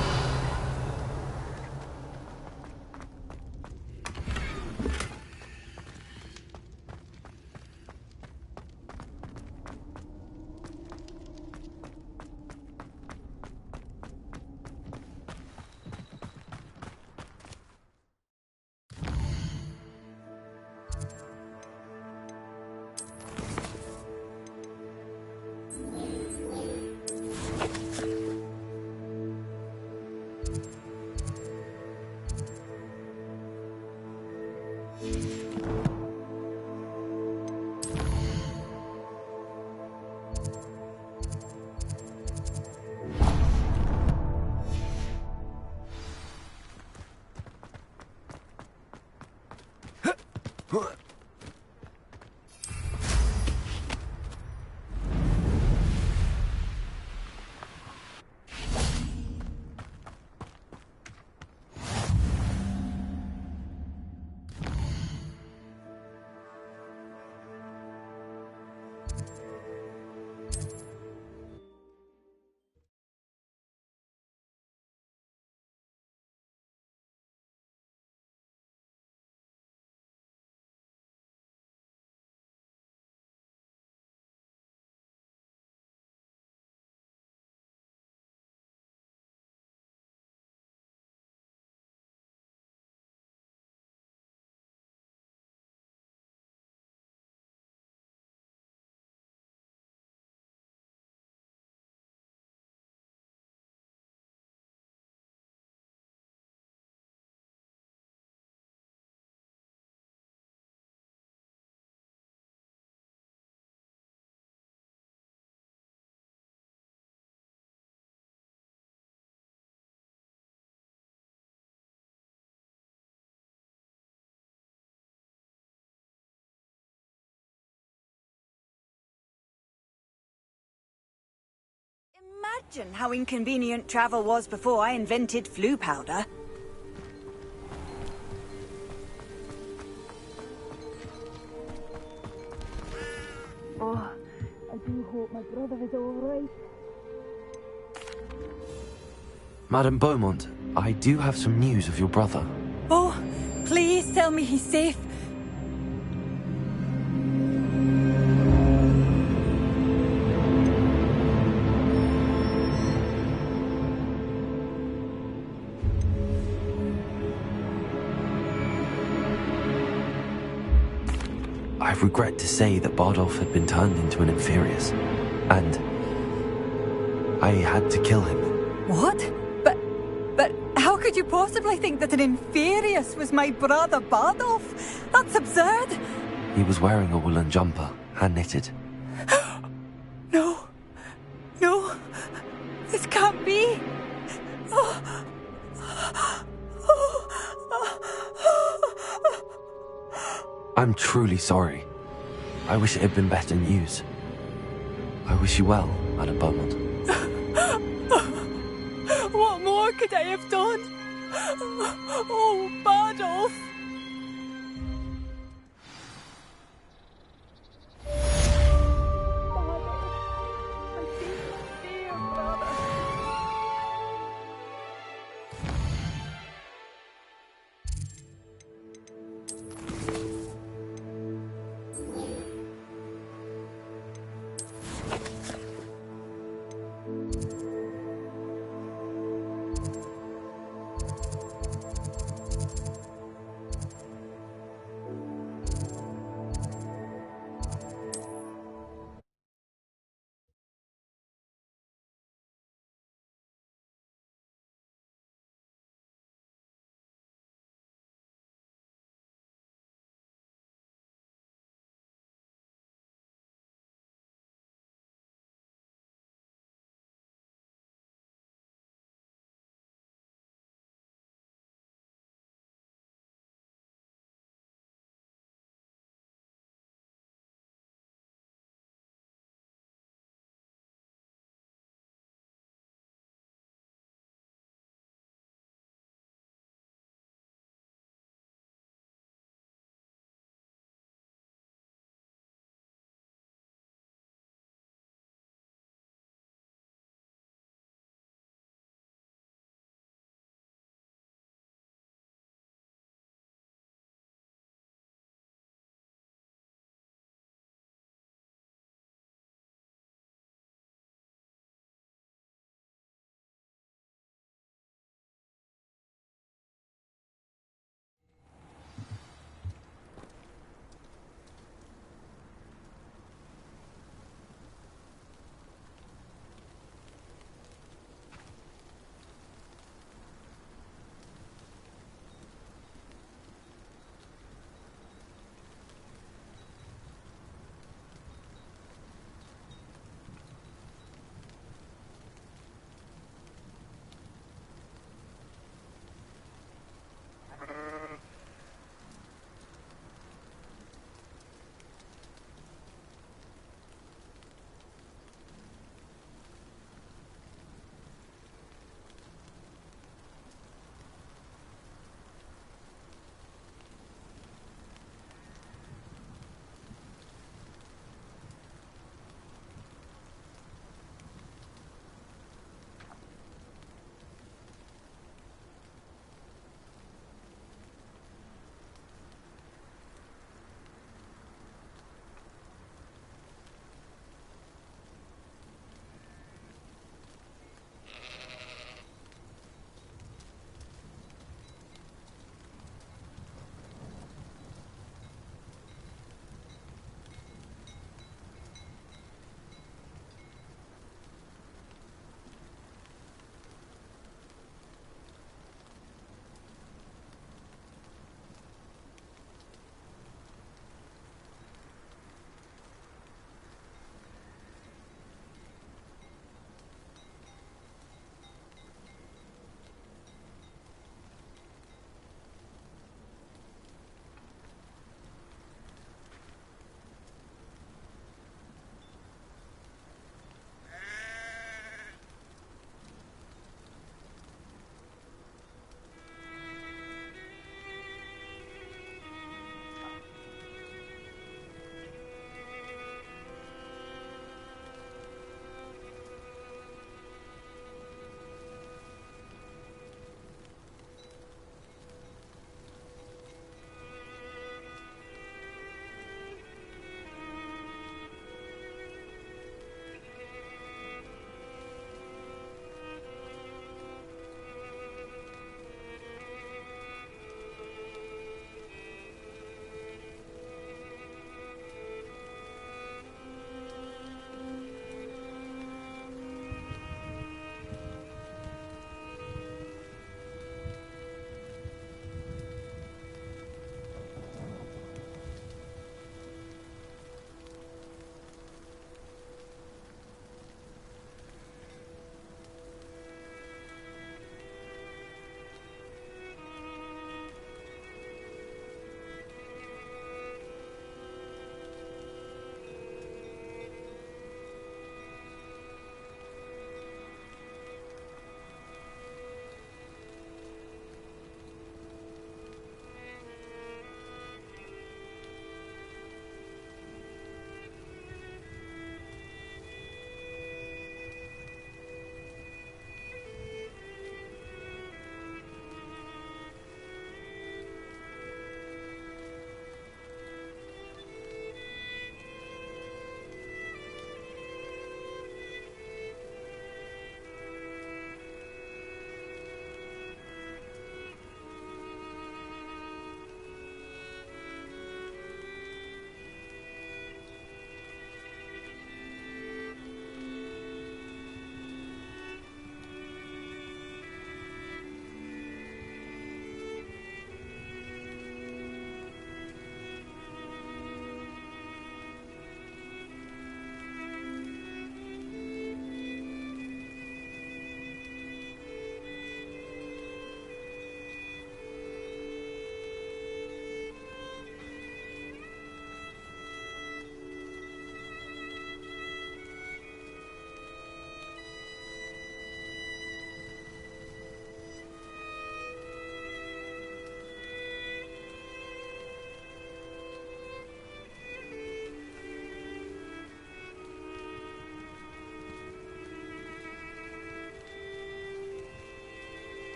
imagine how inconvenient travel was before I invented flu powder. Oh, I do hope my brother is all right. Madame Beaumont, I do have some news of your brother. Oh, please tell me he's safe. I regret to say that Bardolph had been turned into an Inferius, and I had to kill him. What? But how could you possibly think that an Inferius was my brother Bardolph? That's absurd. He was wearing a woolen jumper, hand-knitted. No. No. This can't be. Oh. I'm truly sorry. I wish it had been better news. I wish you well, Madame Beaumont. What more could I have done? Oh, Bardolph!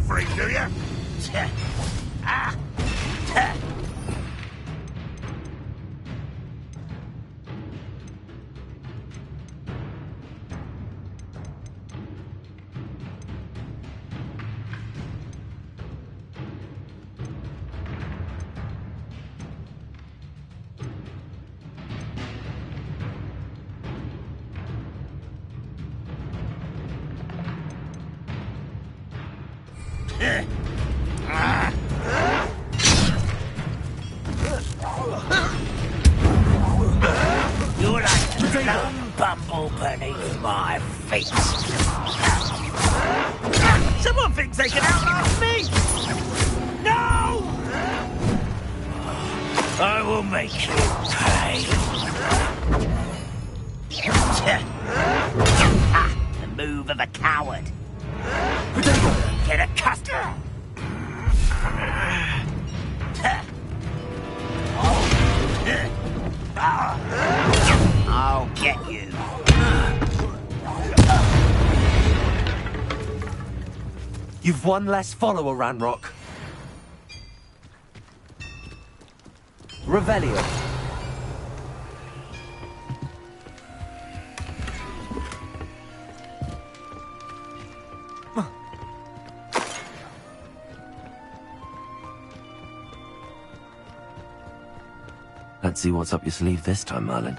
suffering, do you? Ah! You're like a dumb bumble beneath my feet. Someone thinks they can outlast me! No! I will make you pay. The move of a coward. Get a custard. I'll get you. You've one less follower, Ranrock. Revelio. Let's see what's up your sleeve this time, Merlin.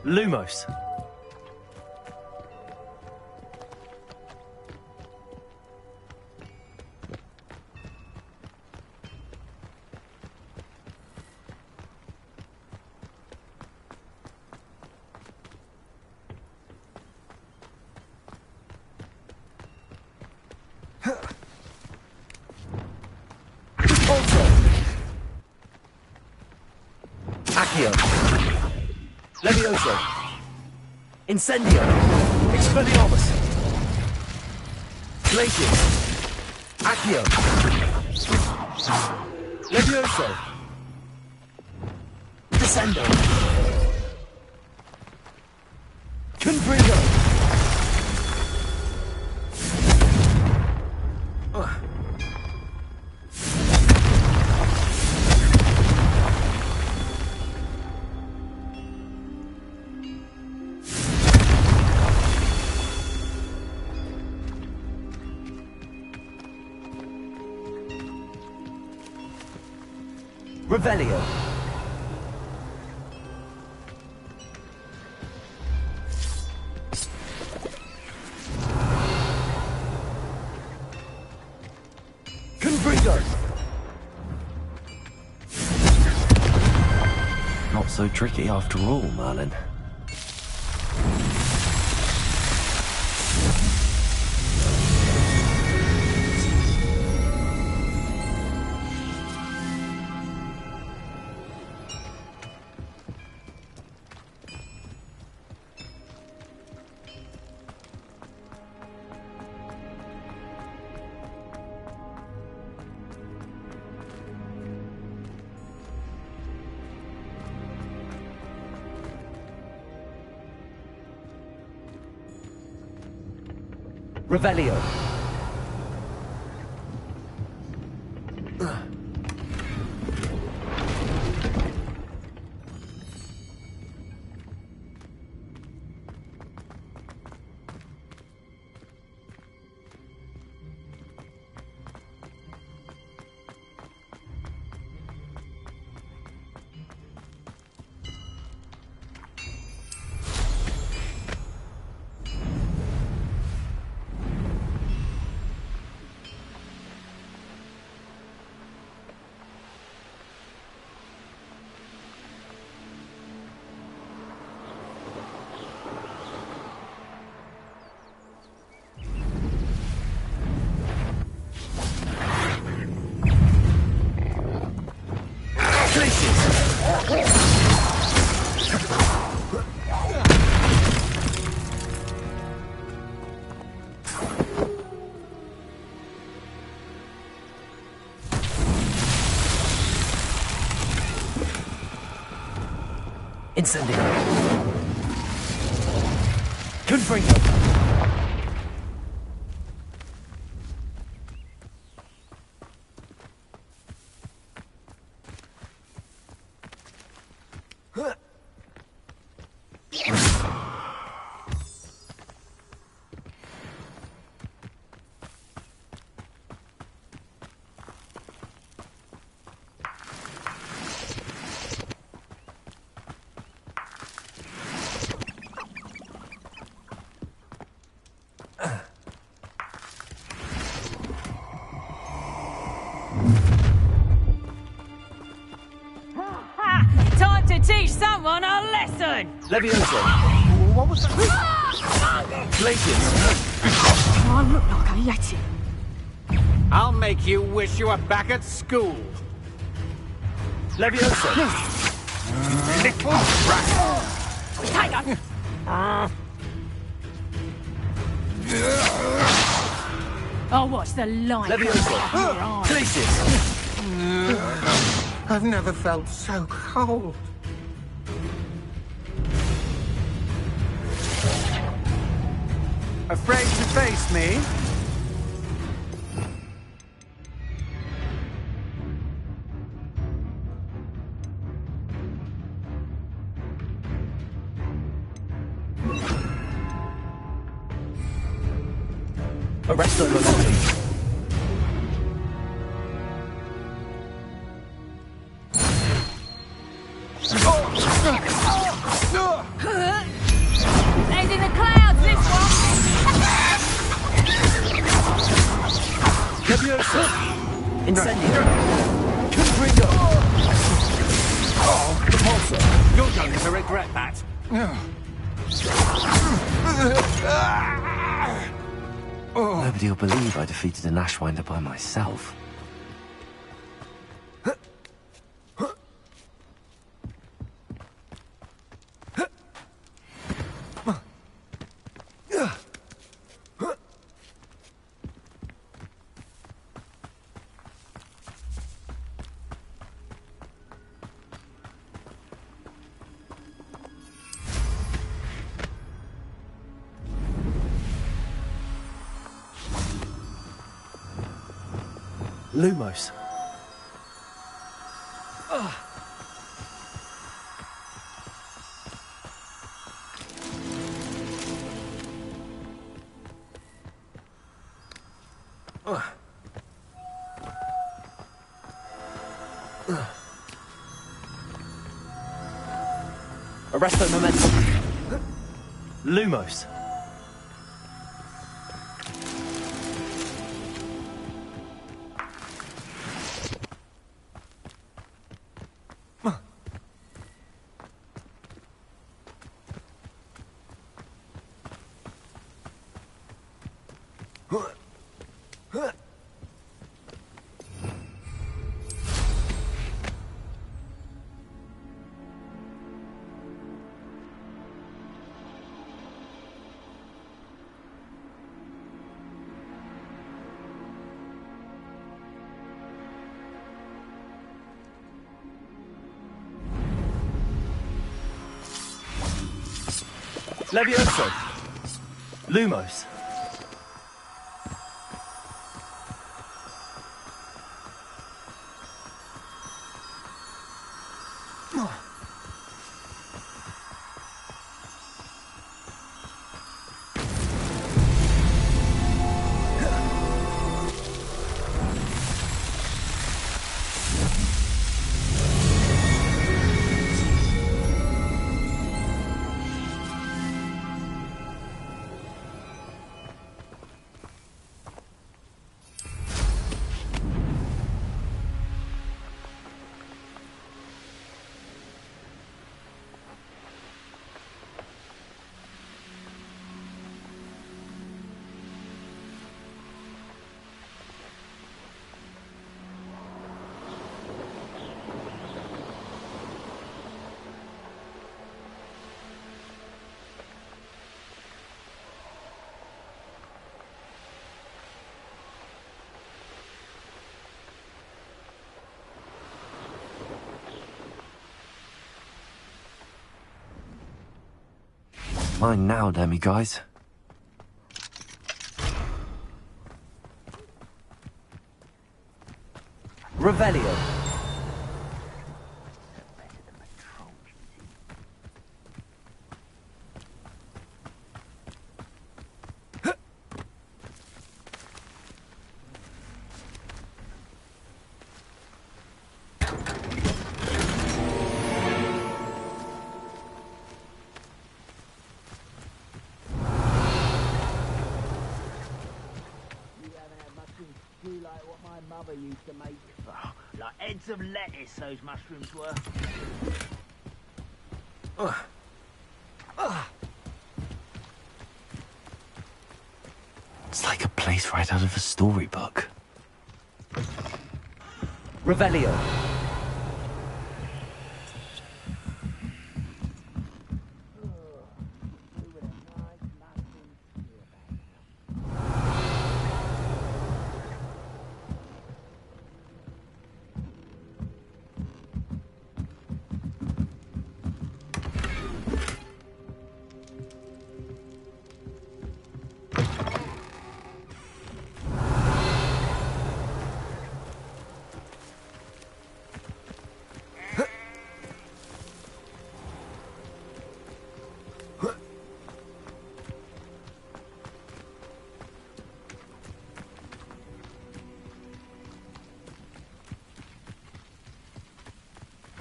Lumos. Accio. Levioso. Incendio. Expelliarmus. Glacius. Accio. Levioso. Descendo. Confringo. Revelio. Confringo. Not so tricky after all, Merlin. Revelio. Incendio. Confringo. Time to teach someone a lesson! Levioso. What was that? Glacius. I look like a yeti. I'll make you wish you were back at school. Levioso. Little brat. Tiger! I'll watch the light. Levioso. Glacius. I've never felt so cold. Afraid to face me? Arresto Momenti. He's in the clouds, this one! Levioso. Incendio. Confringo. Oh, repulsor. You're going to regret that. Nobody will believe I defeated an Ashwinder by myself. Lumos. Arresto Momentum. Lumos. Levioso. Lumos. Mine now, Demi guys. Revelio. Like what my mother used to make. Oh, like heads of lettuce, those mushrooms were. It's like a place right out of a storybook. Revelio.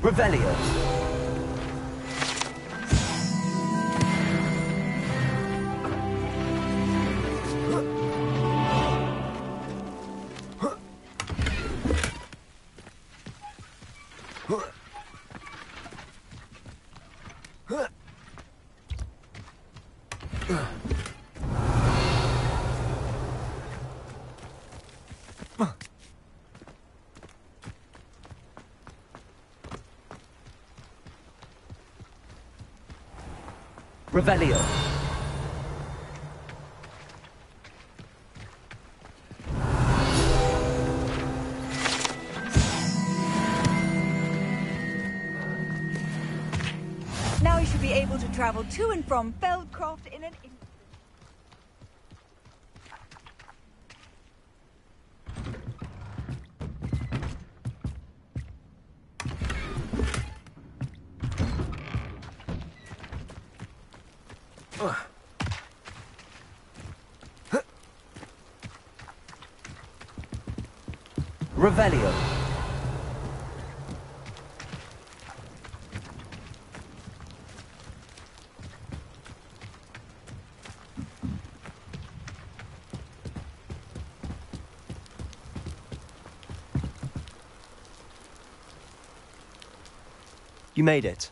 Revelio. Revelio. Now you should be able to travel to and from Feldcroft in an instant. Revelio. You made it.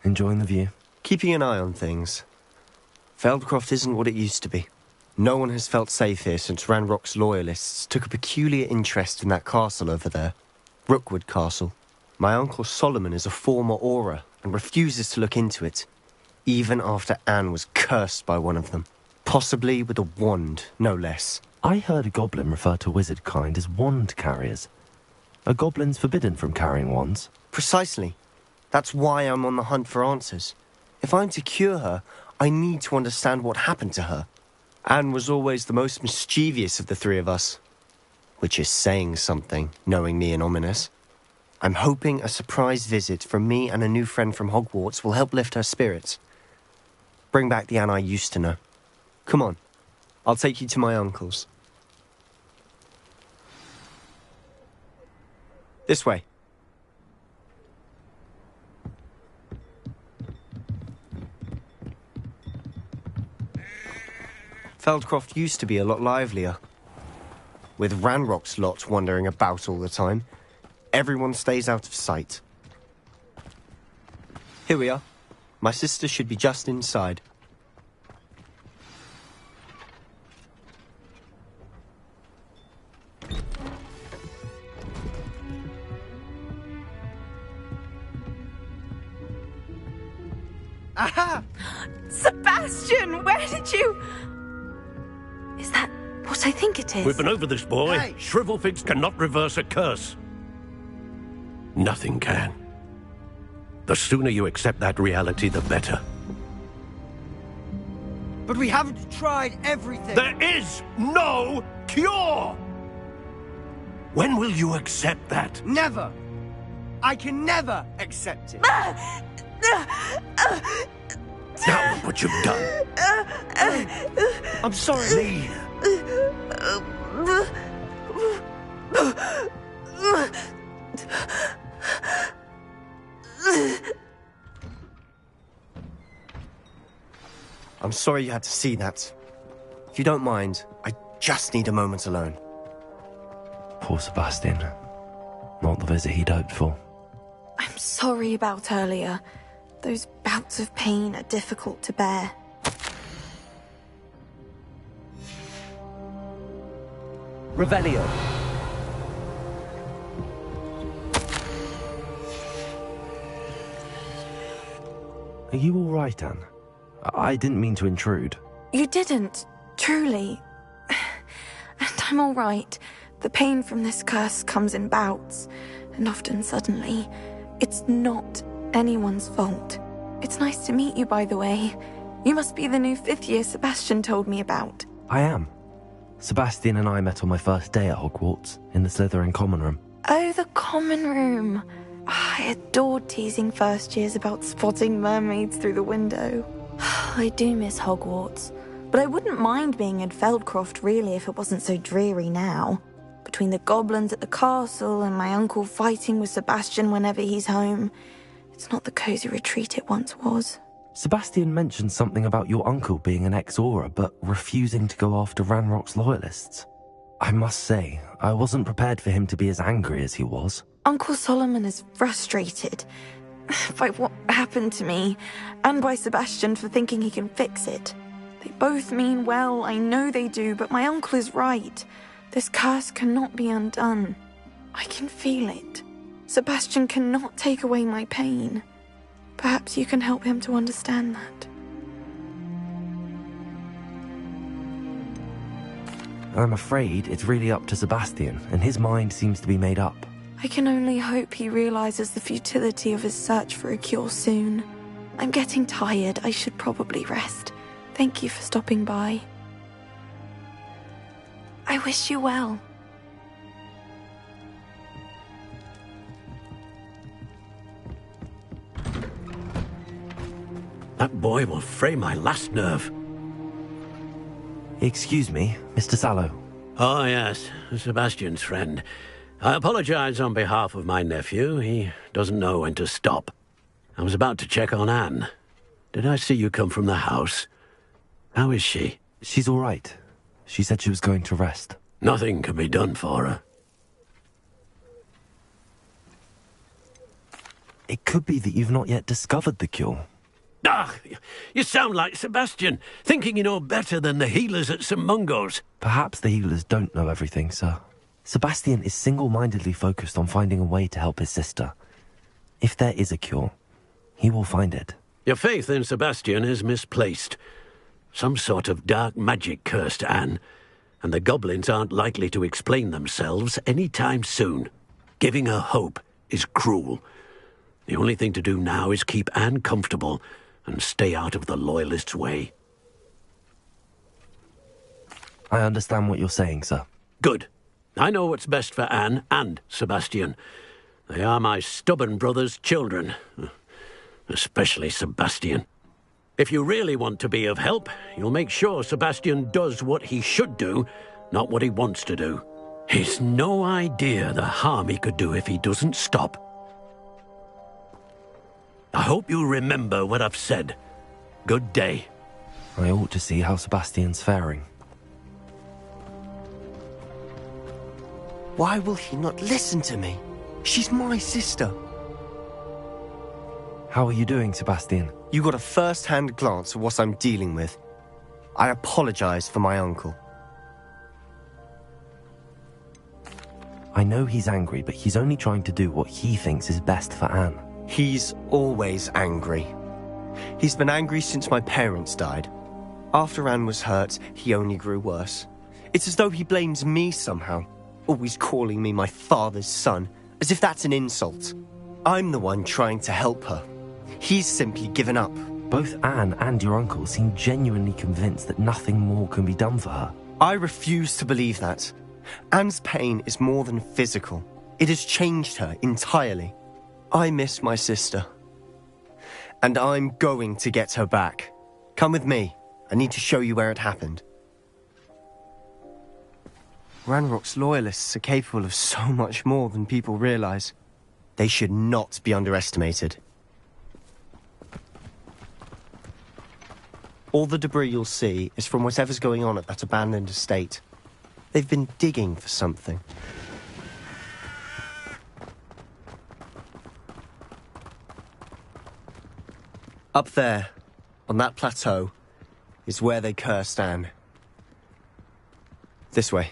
Enjoying the view? Keeping an eye on things. Feldcroft isn't what it used to be. No one has felt safe here since Ranrock's loyalists took a peculiar interest in that castle over there. Rookwood Castle. My uncle Solomon is a former Auror and refuses to look into it, even after Anne was cursed by one of them. Possibly with a wand, no less. I heard a goblin refer to wizard kind as wand carriers. Are goblins forbidden from carrying wands? Precisely. That's why I'm on the hunt for answers. If I'm to cure her, I need to understand what happened to her. Anne was always the most mischievous of the three of us. Which is saying something, knowing me and Ominous. I'm hoping a surprise visit from me and a new friend from Hogwarts will help lift her spirits. Bring back the Anne I used to know. Come on, I'll take you to my uncle's. This way. Feldcroft used to be a lot livelier. With Ranrock's lot wandering about all the time, everyone stays out of sight. Here we are. My sister should be just inside. Aha! Sebastian, where did you... Is that what I think it is? We've been over this, boy. Hey. Shrivelfigs cannot reverse a curse. Nothing can. The sooner you accept that reality, the better. But we haven't tried everything. There is no cure! When will you accept that? Never! I can never accept it. Now look what you've done. I'm sorry. Leave. I'm sorry you had to see that. If you don't mind, I just need a moment alone. Poor Sebastian. Not the visit he'd hoped for. I'm sorry about earlier. Those bouts of pain are difficult to bear. Revelio. Are you all right, Anne? I didn't mean to intrude. You didn't, truly. And I'm all right. The pain from this curse comes in bouts, and often suddenly. It's not anyone's fault. It's nice to meet you, by the way. You must be the new 5th year Sebastian told me about. I am. Sebastian and I met on my first day at Hogwarts, in the Slytherin common room. Oh, the common room. I adored teasing first years about spotting mermaids through the window. I do miss Hogwarts, but I wouldn't mind being in Feldcroft really if it wasn't so dreary now. Between the goblins at the castle and my uncle fighting with Sebastian whenever he's home, it's not the cosy retreat it once was. Sebastian mentioned something about your uncle being an ex-Auror, but refusing to go after Ranrock's loyalists. I must say, I wasn't prepared for him to be as angry as he was. Uncle Solomon is frustrated by what happened to me, and by Sebastian for thinking he can fix it. They both mean well, I know they do, but my uncle is right. This curse cannot be undone. I can feel it. Sebastian cannot take away my pain. Perhaps you can help him to understand that. I'm afraid it's really up to Sebastian, and his mind seems to be made up. I can only hope he realizes the futility of his search for a cure soon. I'm getting tired. I should probably rest. Thank you for stopping by. I wish you well. That boy will fray my last nerve. Excuse me, Mr. Sallow. Oh, yes, Sebastian's friend. I apologize on behalf of my nephew. He doesn't know when to stop. I was about to check on Anne. Did I see you come from the house? How is she? She's all right. She said she was going to rest. Nothing can be done for her. It could be that you've not yet discovered the cure. Ah, you sound like Sebastian, thinking you know better than the healers at St. Mungo's. Perhaps the healers don't know everything, sir. Sebastian is single-mindedly focused on finding a way to help his sister. If there is a cure, he will find it. Your faith in Sebastian is misplaced. Some sort of dark magic cursed Anne, and the goblins aren't likely to explain themselves any time soon. Giving her hope is cruel. The only thing to do now is keep Anne comfortable and stay out of the Loyalists' way. I understand what you're saying, sir. Good. I know what's best for Anne and Sebastian. They are my stubborn brother's children. Especially Sebastian. If you really want to be of help, you'll make sure Sebastian does what he should do, not what he wants to do. He's no idea the harm he could do if he doesn't stop. I hope you'll remember what I've said. Good day. I ought to see how Sebastian's faring. Why will he not listen to me? She's my sister. How are you doing, Sebastian? You got a first-hand glance at what I'm dealing with. I apologize for my uncle. I know he's angry, but he's only trying to do what he thinks is best for Anne. He's always angry. He's been angry since my parents died. After Anne was hurt, he only grew worse. It's as though he blames me somehow, always calling me my father's son, as if that's an insult. I'm the one trying to help her. He's simply given up. Both Anne and your uncle seem genuinely convinced that nothing more can be done for her. I refuse to believe that. Anne's pain is more than physical. It has changed her entirely. I miss my sister. And I'm going to get her back. Come with me. I need to show you where it happened. Ranrock's loyalists are capable of so much more than people realize. They should not be underestimated. All the debris you'll see is from whatever's going on at that abandoned estate. They've been digging for something. Up there, on that plateau, is where they cursed Anne. This way.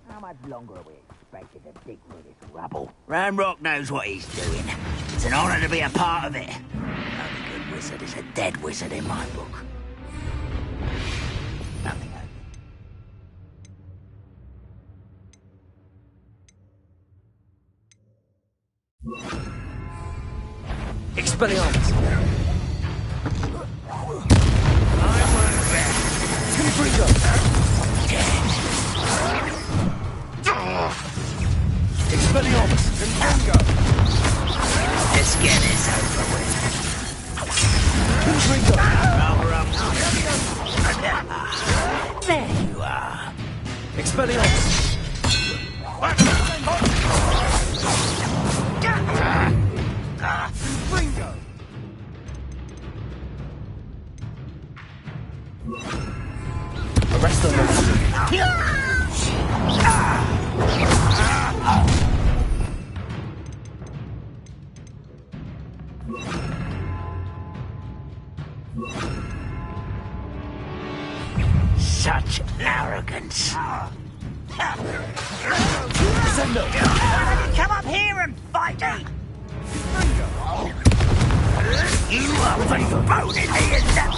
How much longer are we expected to dig through this rubble? Ranrock knows what he's doing. It's an honor to be a part of it. No good wizard is a dead wizard in my book. Nothing else. Expelliarmus! Confringo! Expelliarmus! Confringo! Let's get this over with. Confringo! There you are. Expelliarmus! Ringo! Arrest them. Such arrogance. Descendo! Come up here and fight me! You are postponing me in that.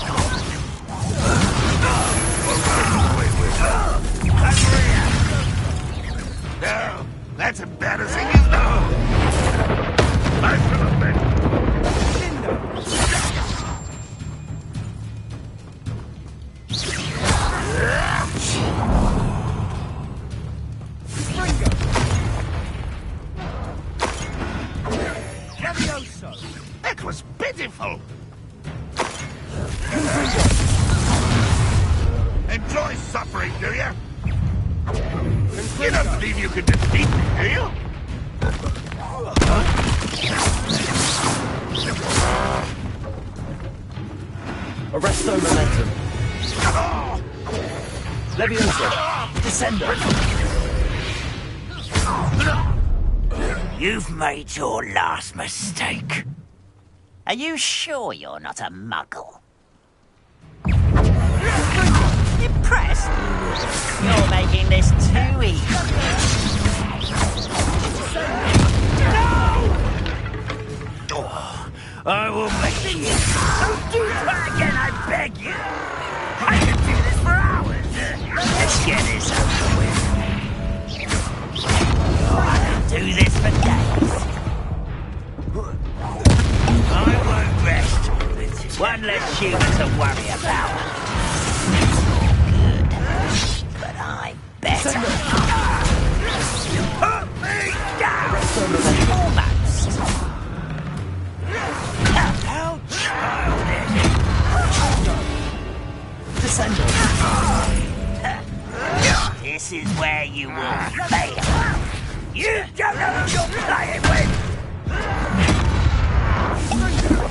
No, that's embarrassing, isn't it? I should have been. That was pitiful. Enjoy suffering, do you? You don't believe you can defeat me, do you? Arresto momentum. Levioso. Descendo. You've made your last mistake. Are you sure you're not a muggle? Impressed? You're making this too easy. No! Oh, I will make you. Don't do that again, I beg you. I can do this for hours. Let's get this over with. Oh, I can do this for days. I won't rest. One less human to worry about. Good. But I'm better. Put me down! Almost. How childish. Descendo. This is where you will fail. You don't know who you're playing with.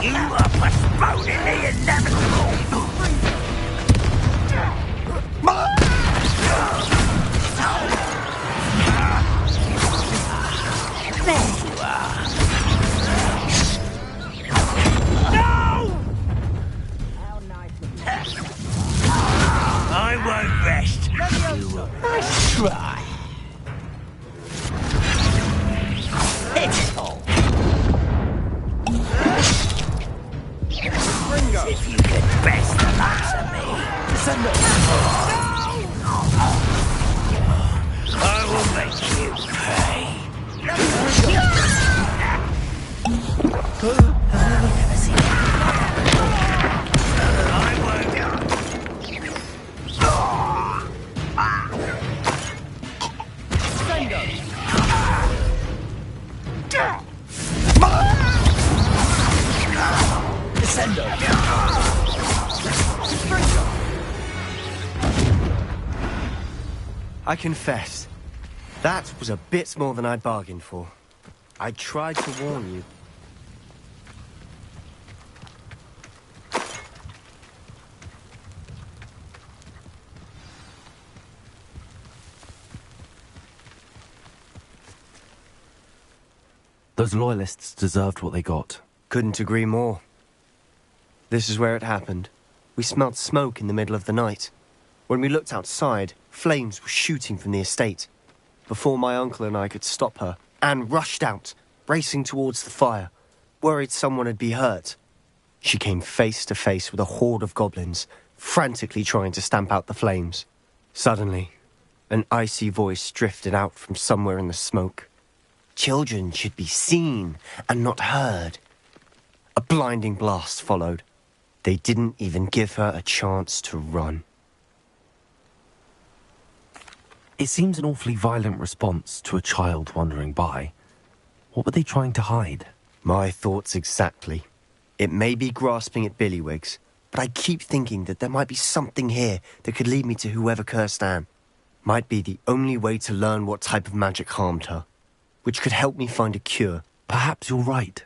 You are postponing the inevitable. I confess, that was a bit more than I'd bargained for. I tried to warn you. Those loyalists deserved what they got. Couldn't agree more. This is where it happened. We smelled smoke in the middle of the night. When we looked outside, flames were shooting from the estate. Before my uncle and I could stop her, Anne rushed out, racing towards the fire, worried someone had been hurt. She came face to face with a horde of goblins, frantically trying to stamp out the flames. Suddenly, an icy voice drifted out from somewhere in the smoke. Children should be seen and not heard. A blinding blast followed. They didn't even give her a chance to run. It seems an awfully violent response to a child wandering by. What were they trying to hide? My thoughts exactly. It may be grasping at billywhigs, but I keep thinking that there might be something here that could lead me to whoever cursed Anne. Might be the only way to learn what type of magic harmed her, which could help me find a cure. Perhaps you're right.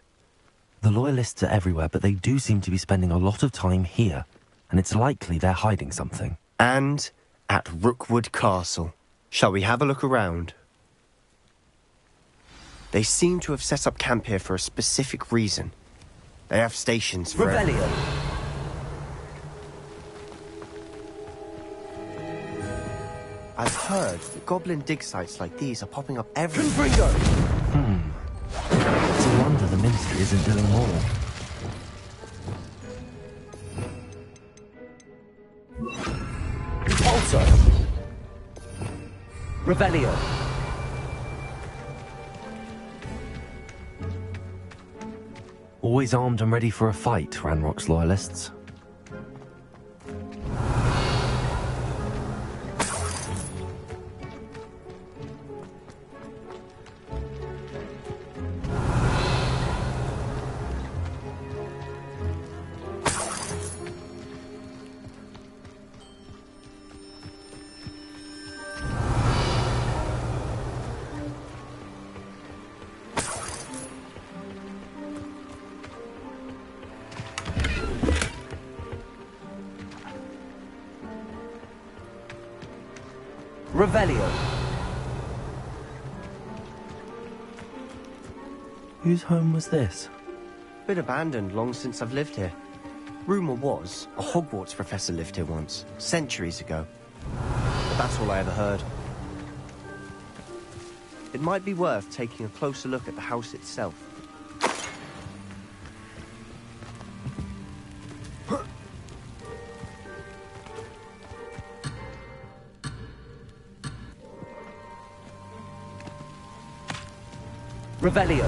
The loyalists are everywhere, but they do seem to be spending a lot of time here, and it's likely they're hiding something. And at Rookwood Castle. Shall we have a look around? They seem to have set up camp here for a specific reason. They have stations for Revelio. I've heard that goblin dig sites like these are popping up everywhere. Confringo. It's a wonder the Ministry isn't doing more. Repulsor. Revelio. Always armed and ready for a fight, Ranrock's loyalists. Revelio. Whose home was this? Been abandoned long since I've lived here. Rumour was, a Hogwarts professor lived here once, centuries ago. But that's all I ever heard. It might be worth taking a closer look at the house itself. Revelio.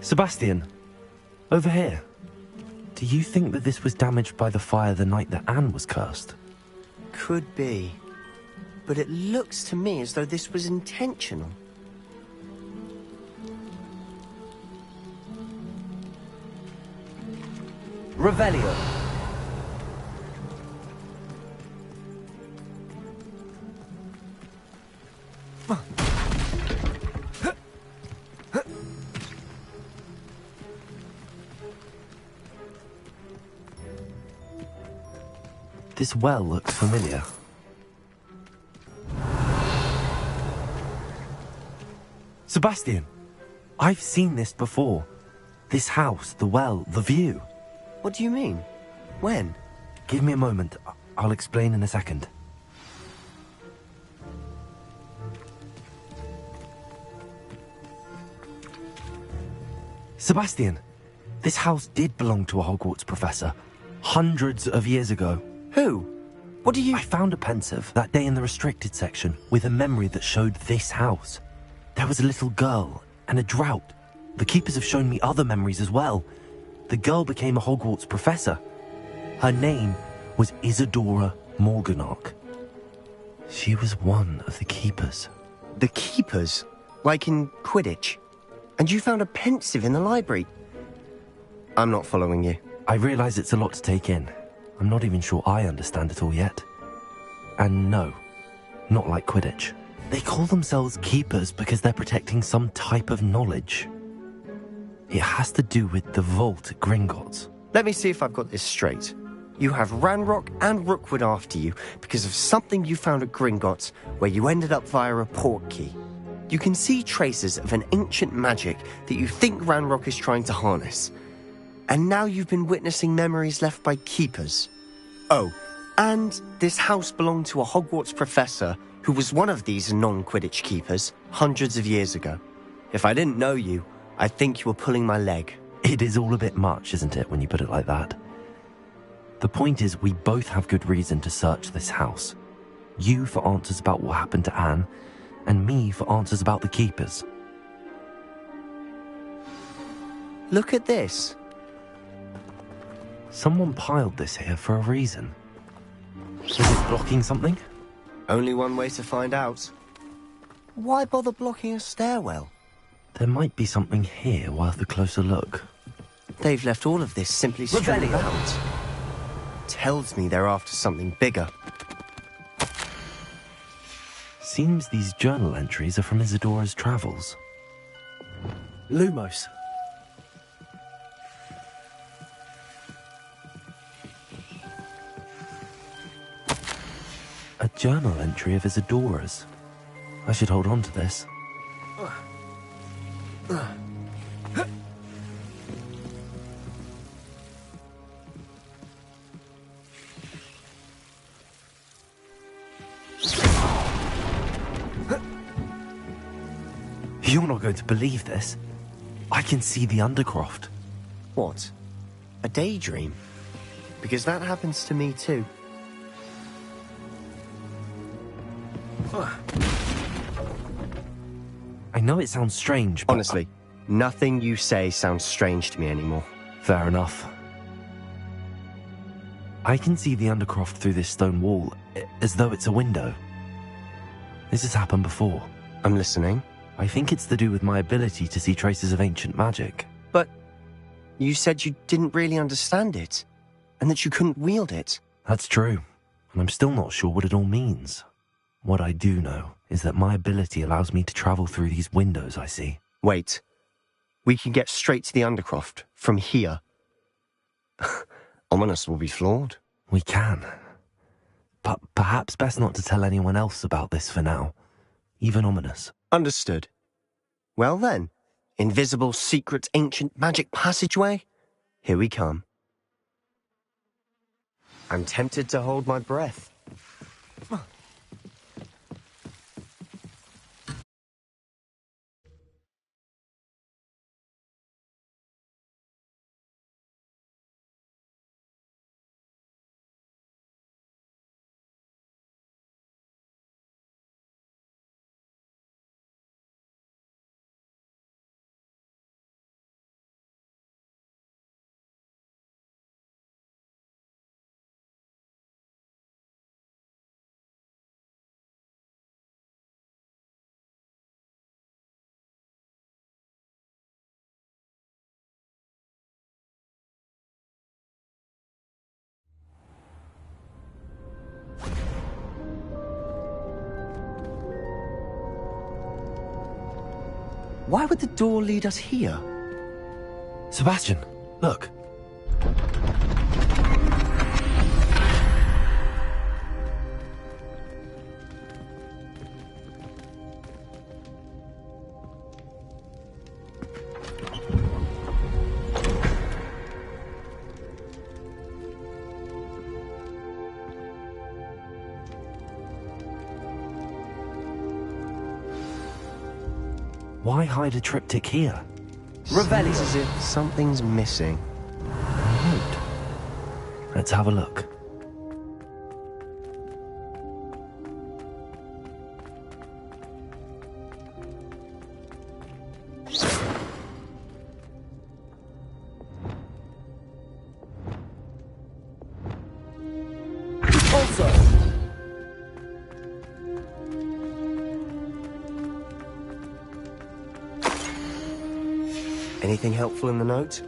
Sebastian, over here. Do you think that this was damaged by the fire the night that Anne was cursed? Could be. But it looks to me as though this was intentional. Revelio. This well looks familiar. Sebastian, I've seen this before. This house, the well, the view. What do you mean? When? Give me a moment. I'll explain in a second. Sebastian, this house did belong to a Hogwarts professor. Hundreds of years ago. Who? What do you... I found a pensive that day in the restricted section with a memory that showed this house. There was a little girl and a drought. The keepers have shown me other memories as well. The girl became a Hogwarts professor. Her name was Isadora Morganach. She was one of the keepers. The keepers? Like in Quidditch? And you found a pensive in the library? I'm not following you. I realise it's a lot to take in. I'm not even sure I understand it all yet. And no, not like Quidditch. They call themselves keepers because they're protecting some type of knowledge. It has to do with the vault at Gringotts. Let me see if I've got this straight. You have Ranrock and Rookwood after you because of something you found at Gringotts where you ended up via a port key. You can see traces of an ancient magic that you think Ranrock is trying to harness. And now you've been witnessing memories left by keepers. Oh, and this house belonged to a Hogwarts professor who was one of these non-Quidditch keepers hundreds of years ago. If I didn't know you, I'd think you were pulling my leg. It is all a bit much, isn't it, when you put it like that? The point is, we both have good reason to search this house. You for answers about what happened to Anne, and me for answers about the keepers. Look at this. Someone piled this here for a reason. Is it blocking something? Only one way to find out. Why bother blocking a stairwell? There might be something here worth a closer look. They've left all of this simply strewn about. Tells me they're after something bigger. Seems these journal entries are from Isadora's travels. Lumos. A journal entry of Isadora's. I should hold on to this. You're not going to believe this. I can see the Undercroft. What? A daydream? Because that happens to me too. I know it sounds strange, but... Honestly, nothing you say sounds strange to me anymore. Fair enough. I can see the Undercroft through this stone wall, as though it's a window. This has happened before. I'm listening. I think it's to do with my ability to see traces of ancient magic. But you said you didn't really understand it, and that you couldn't wield it. That's true, and I'm still not sure what it all means. What I do know is that my ability allows me to travel through these windows I see. Wait. We can get straight to the Undercroft from here. Ominous will be flawed. We can. But perhaps best not to tell anyone else about this for now. Even Ominous. Understood. Well then, invisible, secret, ancient magic passageway? Here we come. I'm tempted to hold my breath. Why would the door lead us here? Sebastian, look. Why hide a triptych here? Revelio. Seems as if something's missing. Right. Let's have a look. Anything helpful in the note?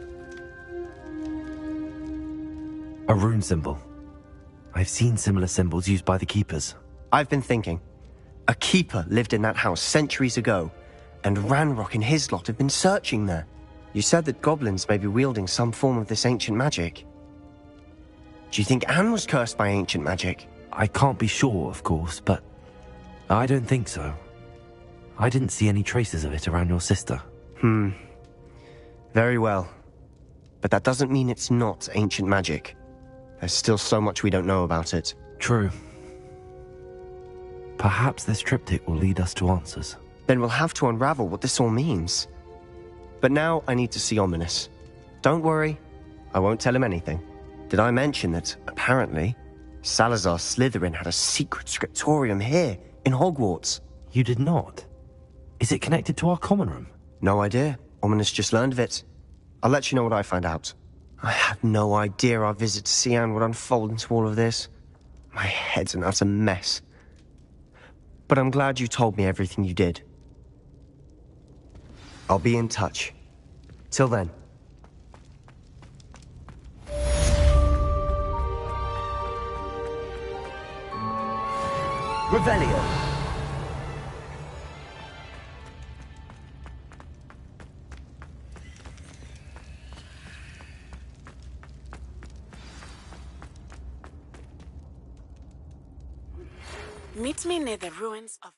A rune symbol. I've seen similar symbols used by the keepers. I've been thinking. A keeper lived in that house centuries ago, and Ranrock and his lot have been searching there. You said that goblins may be wielding some form of this ancient magic. Do you think Anne was cursed by ancient magic? I can't be sure, of course, but I don't think so. I didn't see any traces of it around your sister. Very well. But that doesn't mean it's not ancient magic. There's still so much we don't know about it. True. Perhaps this triptych will lead us to answers. Then we'll have to unravel what this all means. But now I need to see Ominous. Don't worry, I won't tell him anything. Did I mention that, apparently, Salazar Slytherin had a secret scriptorium here, in Hogwarts? You did not? Is it connected to our common room? No idea. Ominous just learned of it. I'll let you know what I find out. I had no idea our visit to Cian would unfold into all of this. My head's an utter mess. But I'm glad you told me everything you did. I'll be in touch. Till then. Revelio. Meet me near the ruins of...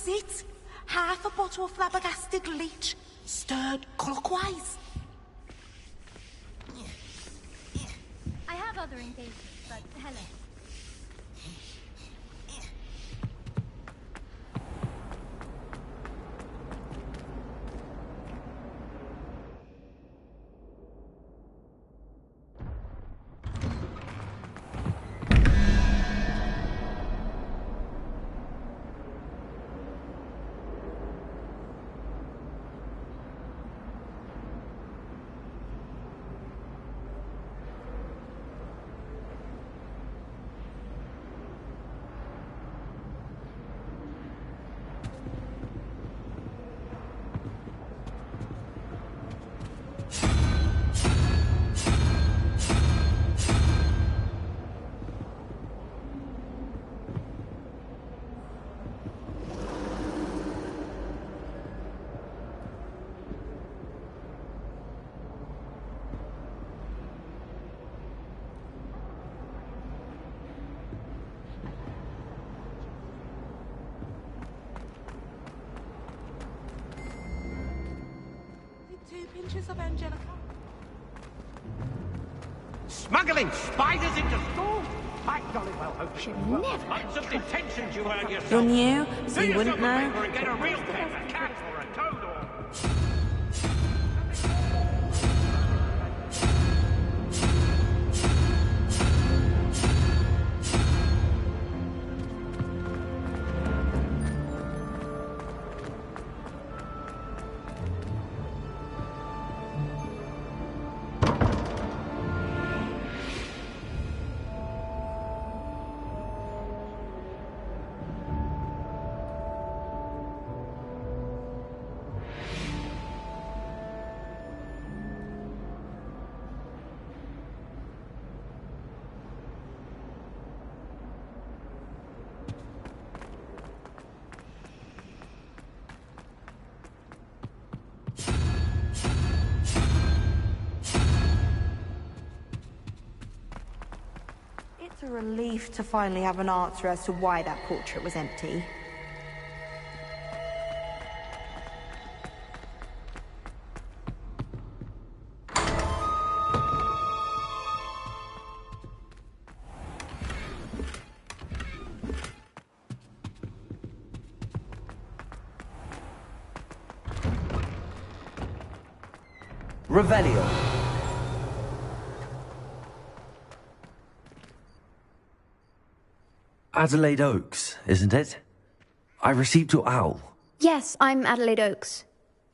was it. Half a bottle of flabbergasted leech, stirred clockwise. I have other engagements, but hello. Pinches of Angelica. Smuggling spiders into school? I jolly well hope she never. Lots of detentions you earn yourself. You're new, so Do you wouldn't yourself a know. favor and get a real pet, a cat or a toad or... It's a relief to finally have an answer as to why that portrait was empty. Revelio. Adelaide Oaks, isn't it? I received your owl. Yes, I'm Adelaide Oaks.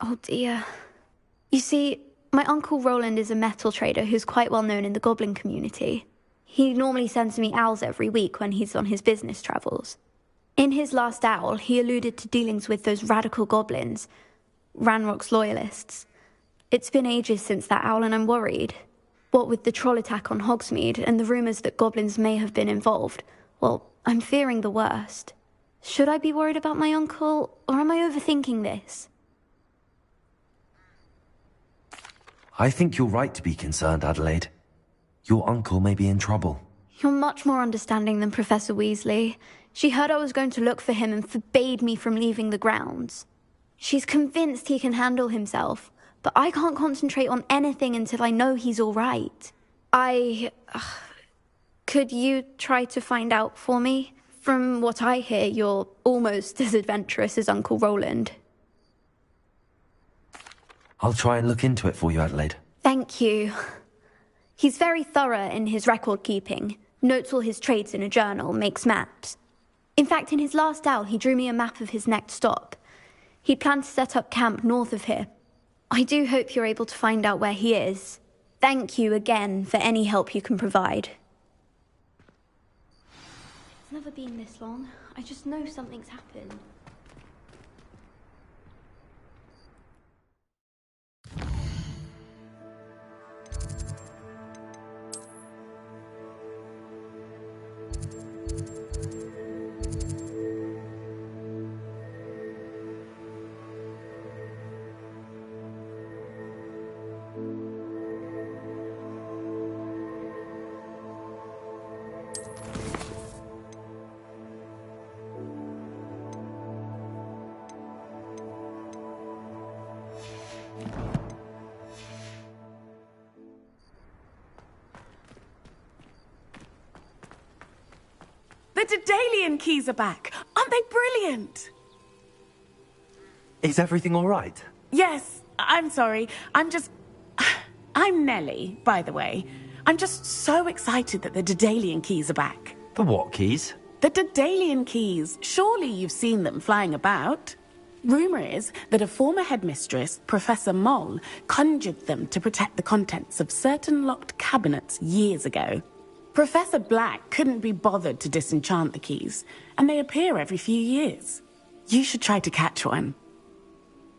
Oh dear. You see, my Uncle Roland is a metal trader who's quite well known in the goblin community. He normally sends me owls every week when he's on his business travels. In his last owl, he alluded to dealings with those radical goblins, Ranrock's loyalists. It's been ages since that owl and I'm worried. What with the troll attack on Hogsmeade and the rumours that goblins may have been involved, well, I'm fearing the worst. Should I be worried about my uncle, or am I overthinking this? I think you're right to be concerned, Adelaide. Your uncle may be in trouble. You're much more understanding than Professor Weasley. She heard I was going to look for him and forbade me from leaving the grounds. She's convinced he can handle himself, but I can't concentrate on anything until I know he's all right. Could you try to find out for me? From what I hear, you're almost as adventurous as Uncle Roland. I'll try and look into it for you, Adelaide. Thank you. He's very thorough in his record keeping, notes all his trades in a journal, makes maps. In fact, in his last owl, he drew me a map of his next stop. He'd planned to set up camp north of here. I do hope you're able to find out where he is. Thank you again for any help you can provide. It's never been this long. I just know something's happened. Daedalian keys are back. Aren't they brilliant? Is everything all right? Yes, I'm sorry. I'm Nellie, by the way. I'm just so excited that the Daedalian keys are back. The what keys? The Daedalian keys. Surely you've seen them flying about. Rumour is that a former headmistress, Professor Moll, conjured them to protect the contents of certain locked cabinets years ago. Professor Black couldn't be bothered to disenchant the keys, and they appear every few years. You should try to catch one.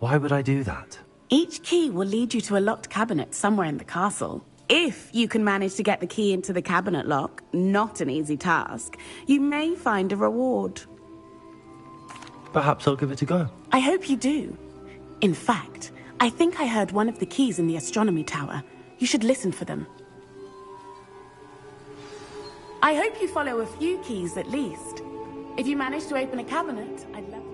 Why would I do that? Each key will lead you to a locked cabinet somewhere in the castle. If you can manage to get the key into the cabinet lock, not an easy task, you may find a reward. Perhaps I'll give it a go. I hope you do. In fact, I think I heard one of the keys in the astronomy tower. You should listen for them. I hope you follow a few keys at least. If you manage to open a cabinet, I'd love to.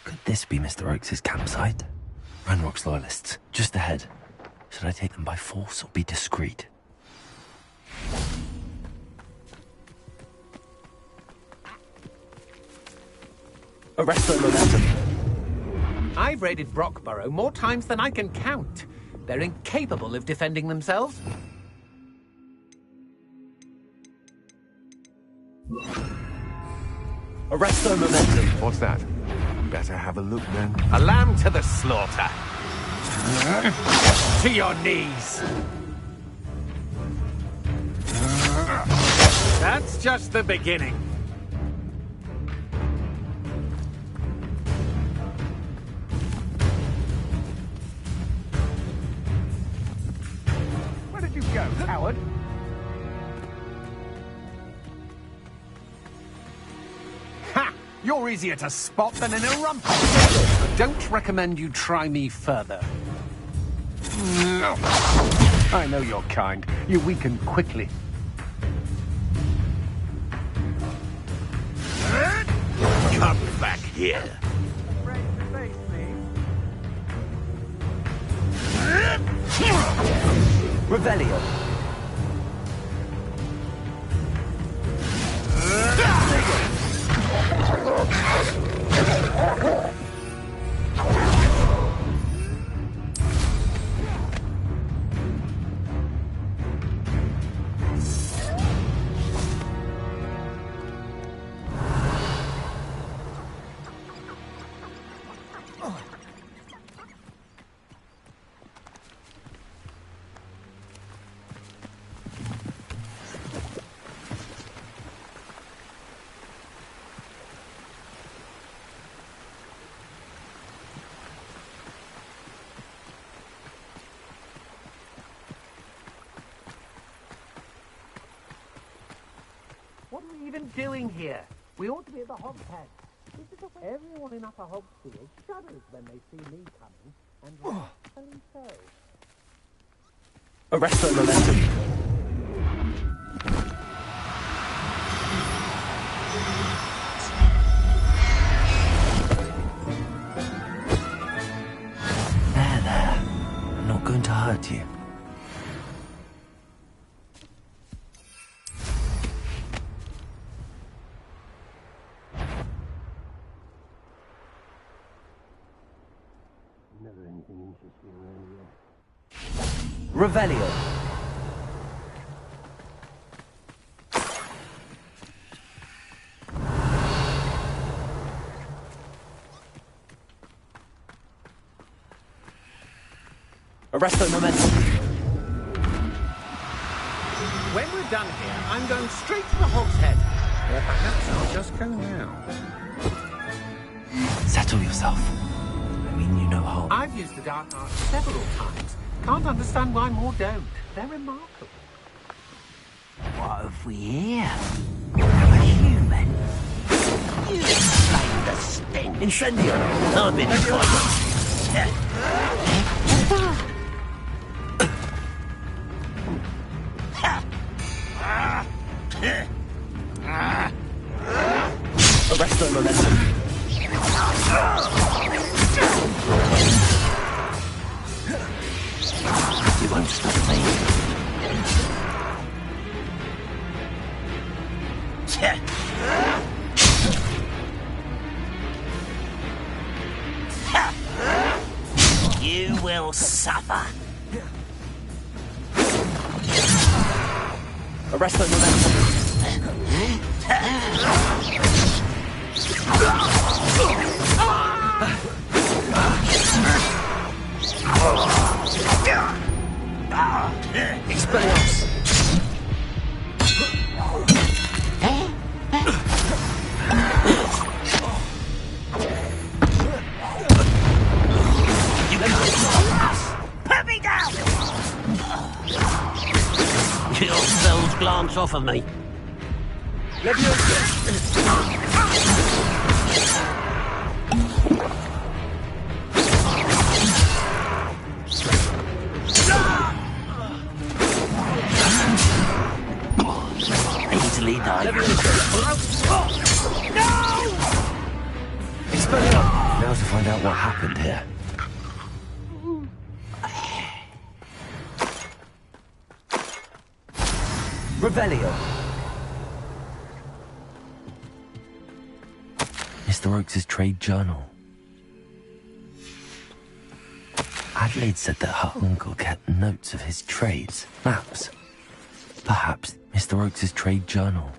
Could this be Mr. Oakes' campsite? Ranrock's loyalists, just ahead. Should I take them by force or be discreet? Arrest their momentum. I've raided Brockborough more times than I can count. They're incapable of defending themselves. Arrest their momentum. What's that? Better have a look then. A lamb to the slaughter. To your knees. That's just the beginning. Where did you go, coward? Ha! You're easier to spot than in a rumpus. I don't recommend you try me further. I know your kind. You weaken quickly. Come back here. Revelio. What are we even doing here? We ought to be at the Hogshead. Everyone in Upper Hogsfield shudders when they see me coming, and Arrest the momentum. There. I'm not going to hurt you. Never anything interests me around here. Revelio. Arrest the momentum. When we're done here, I'm going straight to the Hog's Head. Or perhaps I'll just go now. Settle yourself. I mean you no harm. I've used the dark arts several times. Can't understand why more don't. They're remarkable. What have we here? A human. You explain the stench. Incendio. I'm in fire. Arrest the momentum. You won't stop me. You will suffer. Arrest the momentum. Expelliarmus. You can't stop us. Put me down. Your spells glance off of me. Easily die. No! Expelliarmus. Now to find out what happened here. Revelio. Mr. Oakes' trade journal. Adelaide said that her uncle kept notes of his trades, maps. Perhaps Mr. Oakes' trade journal.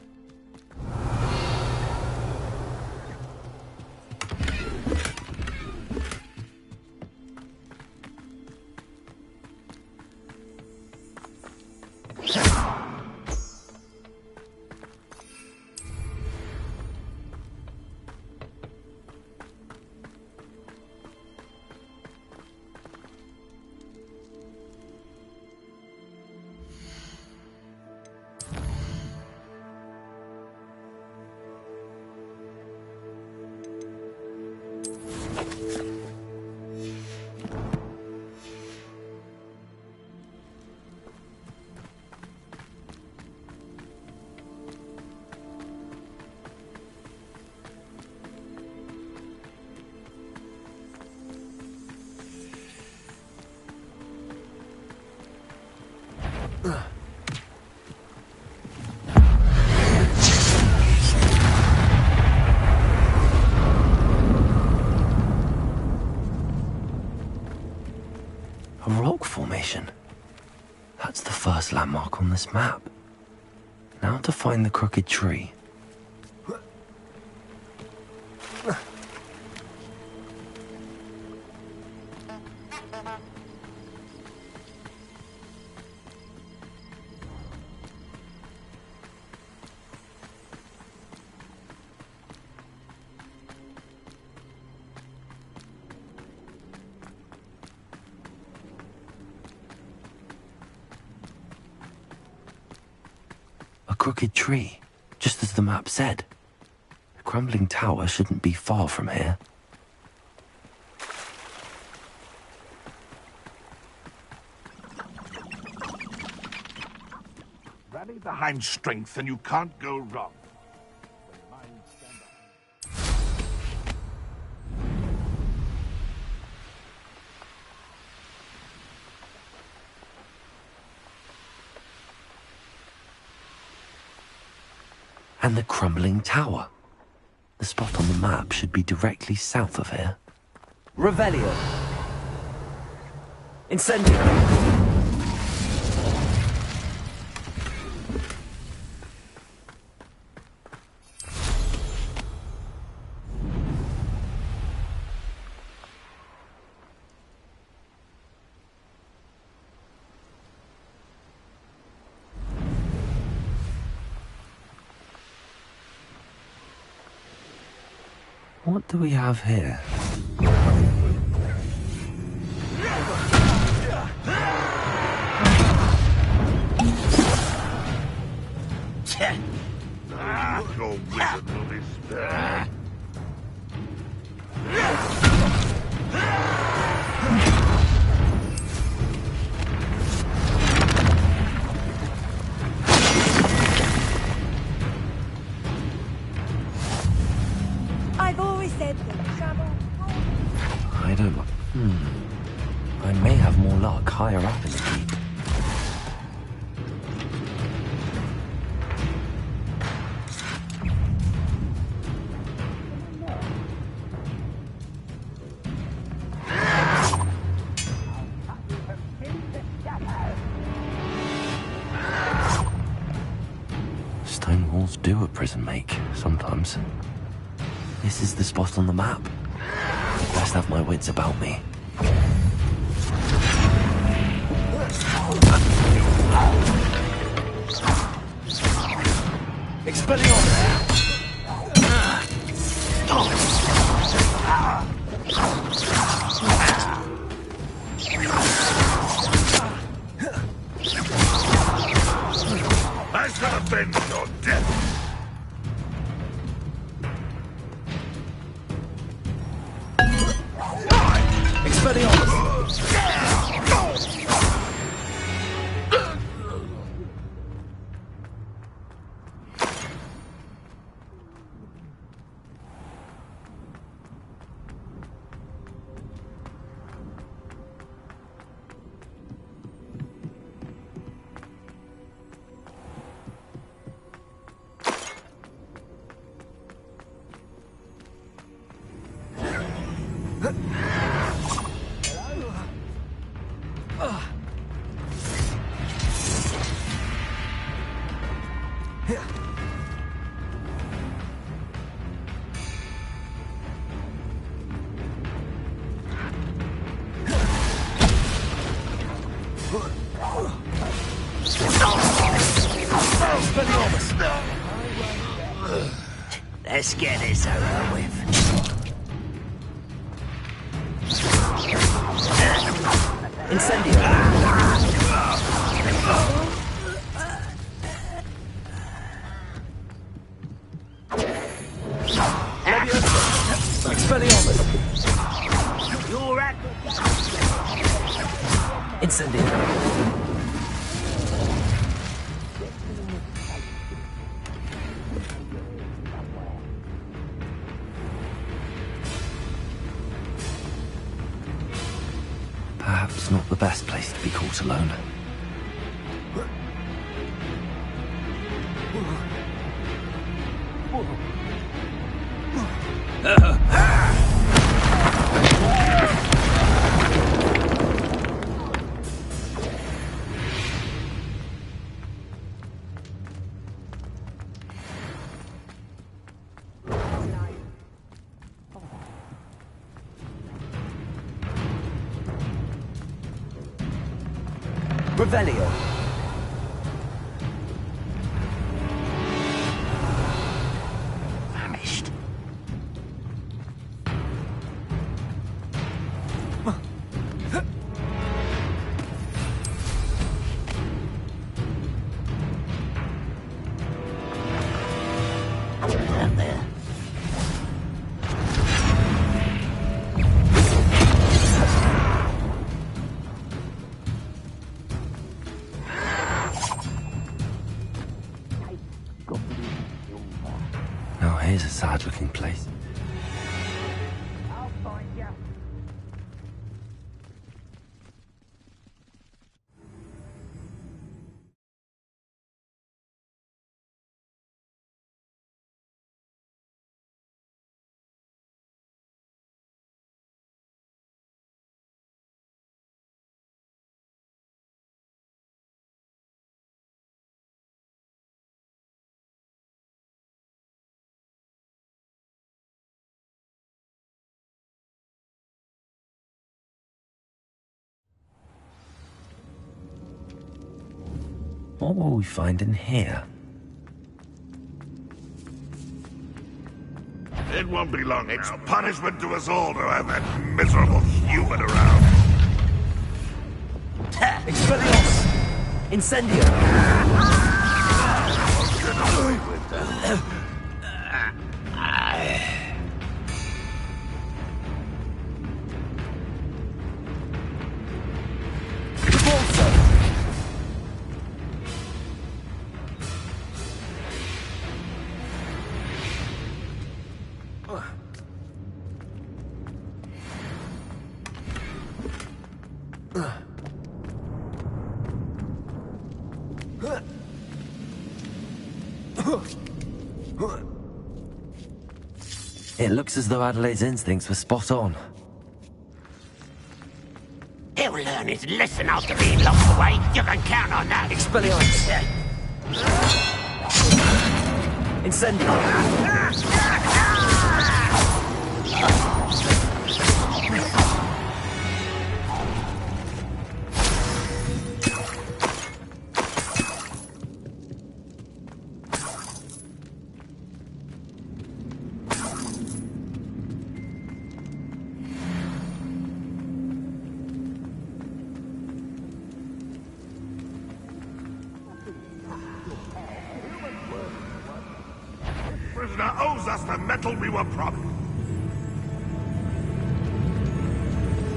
A rock formation. That's the first landmark on this map. Now to find the crooked tree. Crooked tree, just as the map said. The crumbling tower shouldn't be far from here. Rally behind strength and you can't go wrong. And the crumbling tower. The spot on the map should be directly south of here. Revelio. Incendio. What do we have here? Your wizard will be spared. I've always said that travel. I don't like... I may have more luck higher up in the keep. Stone walls do a prison make, sometimes. This is the spot on the map. Best have my wits about me. Expelliarmus. I shall avenge your death. Let's get this over with. Incendio. Expelliarmus. You're at... Incendio. Perhaps not the best place to be caught alone. Revelio. Famished. Down there. here's a sad-looking place. I'll find you. What will we find in here? It won't be long. It's punishment to us all to have that miserable human around. Expelliarmus! Incendio! It looks as though Adelaide's instincts were spot on. He'll learn his lesson after being locked away. You can count on that. Expelliarmus! Incendio! Prisoner owes us the metal we were promised.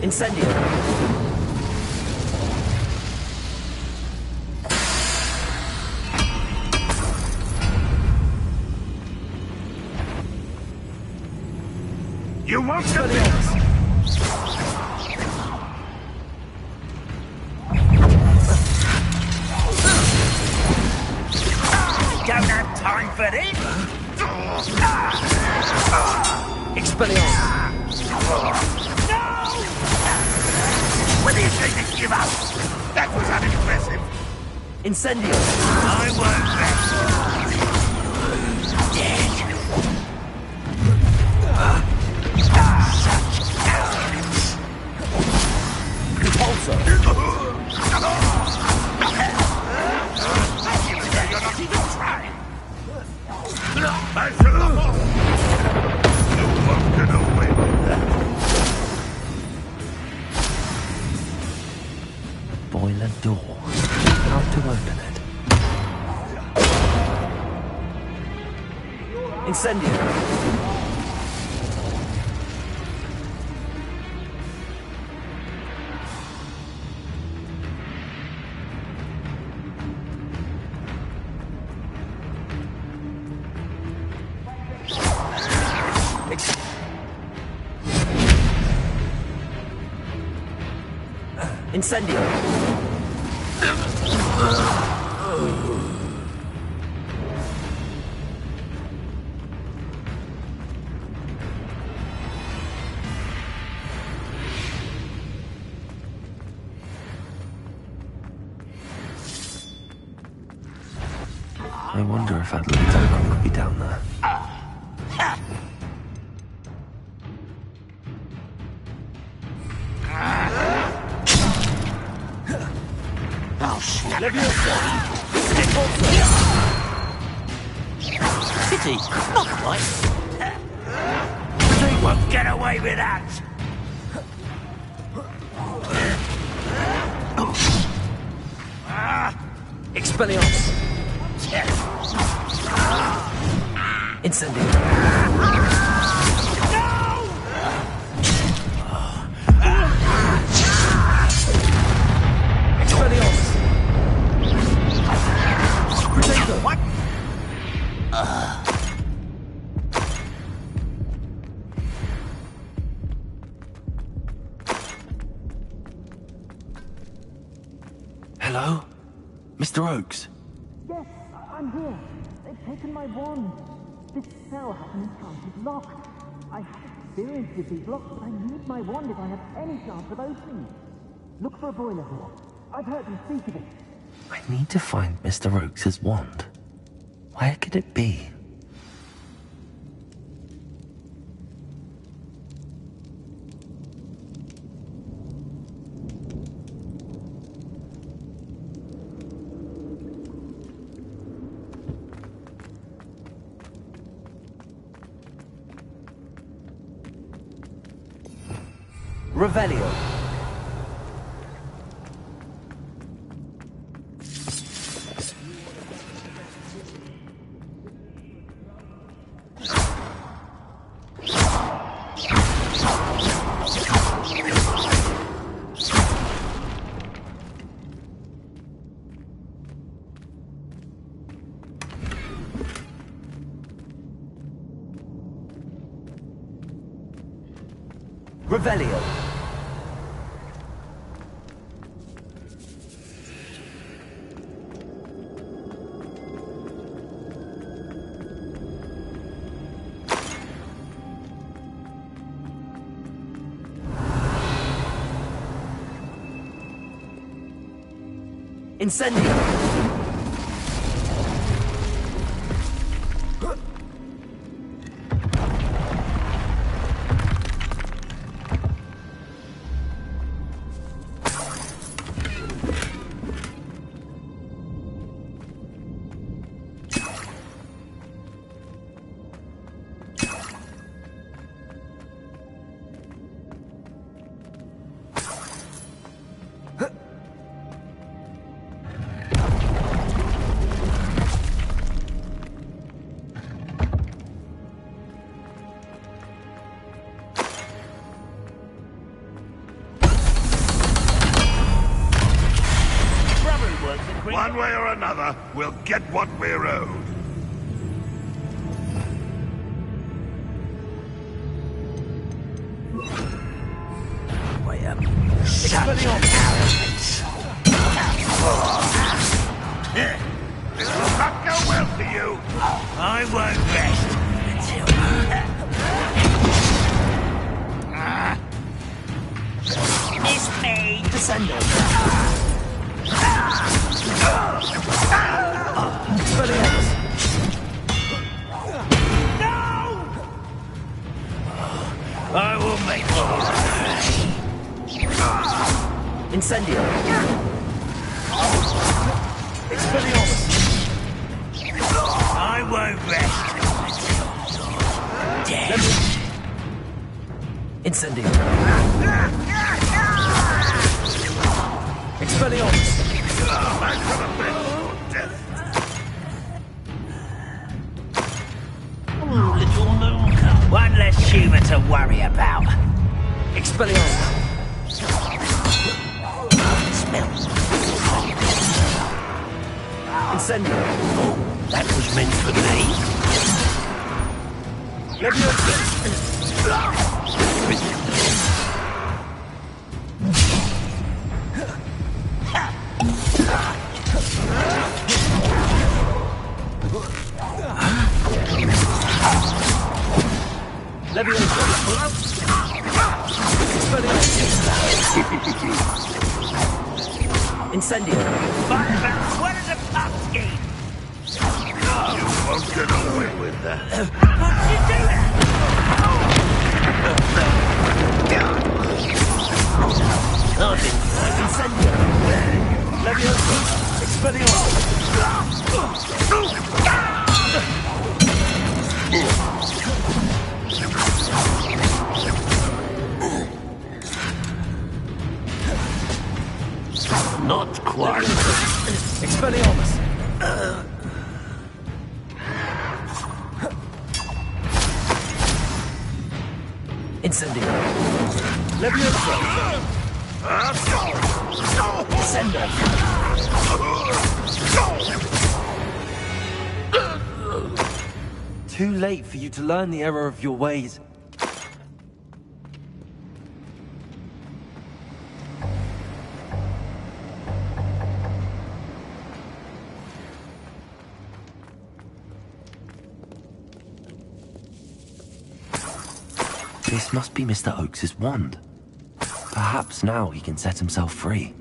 Incendio! You won't get this! Don't have time for this. Expelliarmus! No! When do you think to give up? That was unimpressive. Incendio! I won't rest. Dead. Such arrogance. Repulsor! You're not even trying. I should have known. You won't get away with that. Boiler door. How to open it? Incendio! Incendio! I wonder if Adelaide's uncle could be down there. I'll snap. Pity, not quite. They won't get away with that. Expelliarmus! Incendio! Expelliarmus! Crusader! What? Hello? Mr. Oakes? Yes, I'm here. They've taken my wand. This cell has an enchanted lock. I have experience with these locks, but I need my wand if I have any chance of opening it. Look for a boiler here. I've heard them speak of it. I need to find Mr. Oakes' wand. Where could it be? Revelio. Revelio. Incendio! One way or another, we'll get what we're owed. This will not go well for you. I won't rest until... It's me, Descendant. I will make you. Incendio. Expelliarmus. I won't rest until dead. Incendio. Expelliarmus. Little Luca. One less human to worry about. Expelliarmus. Smells. Incendio. Oh, that was meant for me. Incendio. What is a pop scheme? You won't get away with that. What'd you do that? Incendio. Levioso. Expelliarmus. Not quite. Expelliarmus. Incendio. Levioso. Descendo. Too late for you to learn the error of your ways. This must be Mr. Oakes's wand. Perhaps now he can set himself free.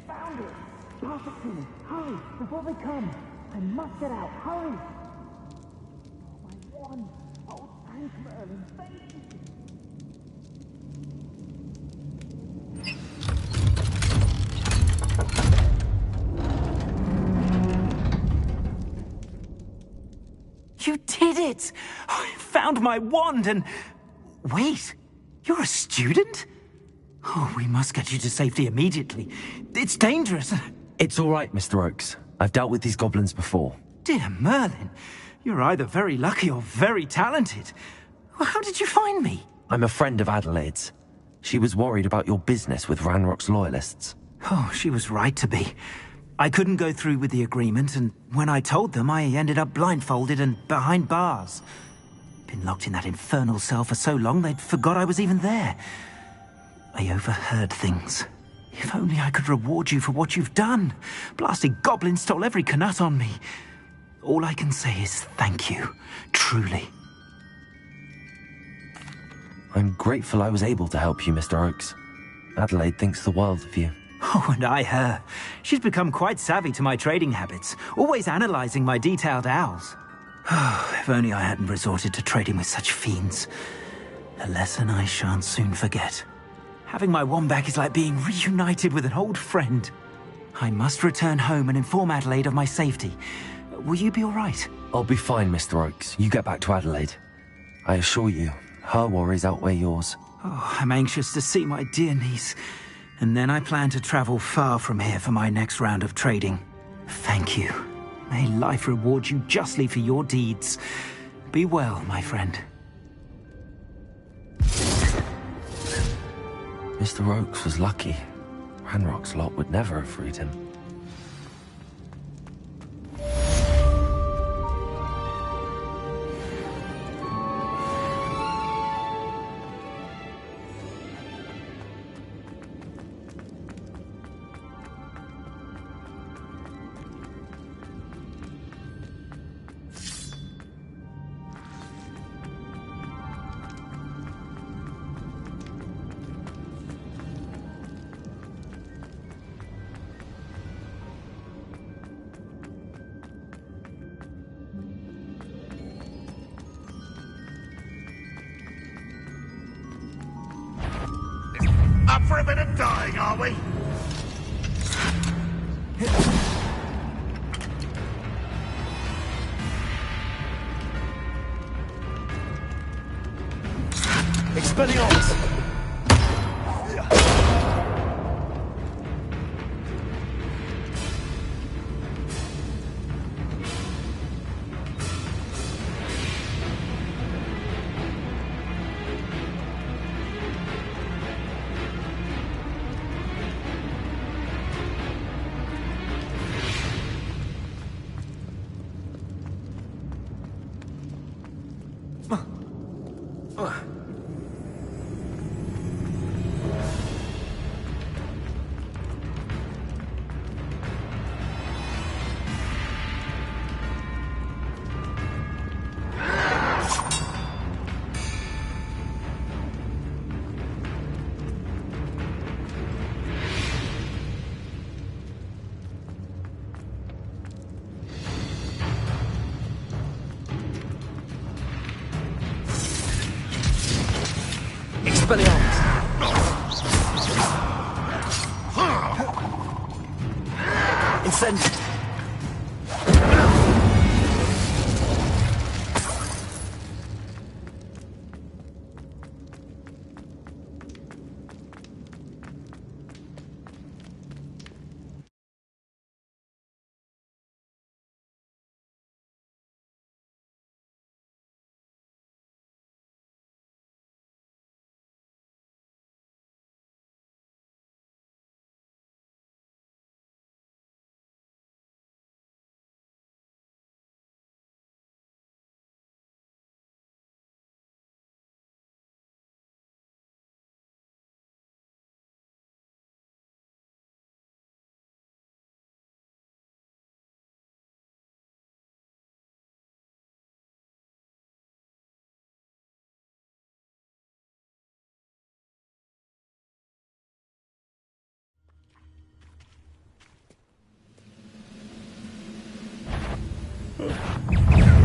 Found it! Pass it to me! Hurry! Before they come! I must get out! Hurry! Oh, my wand! Oh, thanks, Merlin! Thank you! You did it! I found my wand and... Wait! You're a student? Oh, we must get you to safety immediately. It's dangerous. It's all right, Mr. Oakes. I've dealt with these goblins before. Dear Merlin, you're either very lucky or very talented. Well, how did you find me? I'm a friend of Adelaide's. She was worried about your business with Ranrock's loyalists. Oh, she was right to be. I couldn't go through with the agreement, and when I told them, I ended up blindfolded and behind bars. Been locked in that infernal cell for so long, they'd forgot I was even there. I overheard things. If only I could reward you for what you've done. Blasted goblin stole every Knut on me. All I can say is thank you. Truly. I'm grateful I was able to help you, Mr. Oakes. Adelaide thinks the world of you. Oh, and I her. She's become quite savvy to my trading habits, always analyzing my detailed owls. Oh, if only I hadn't resorted to trading with such fiends. A lesson I shan't soon forget. Having my wand back is like being reunited with an old friend. I must return home and inform Adelaide of my safety. Will you be all right? I'll be fine, Mr. Oakes. You get back to Adelaide. I assure you, her worries outweigh yours. Oh, I'm anxious to see my dear niece. And then I plan to travel far from here for my next round of trading. Thank you. May life reward you justly for your deeds. Be well, my friend. Mr. Oakes was lucky. Ranrock's lot would never have freed him. Up for a bit of dying, are we? Expelliarmus! Expelliarmus! Incendiary!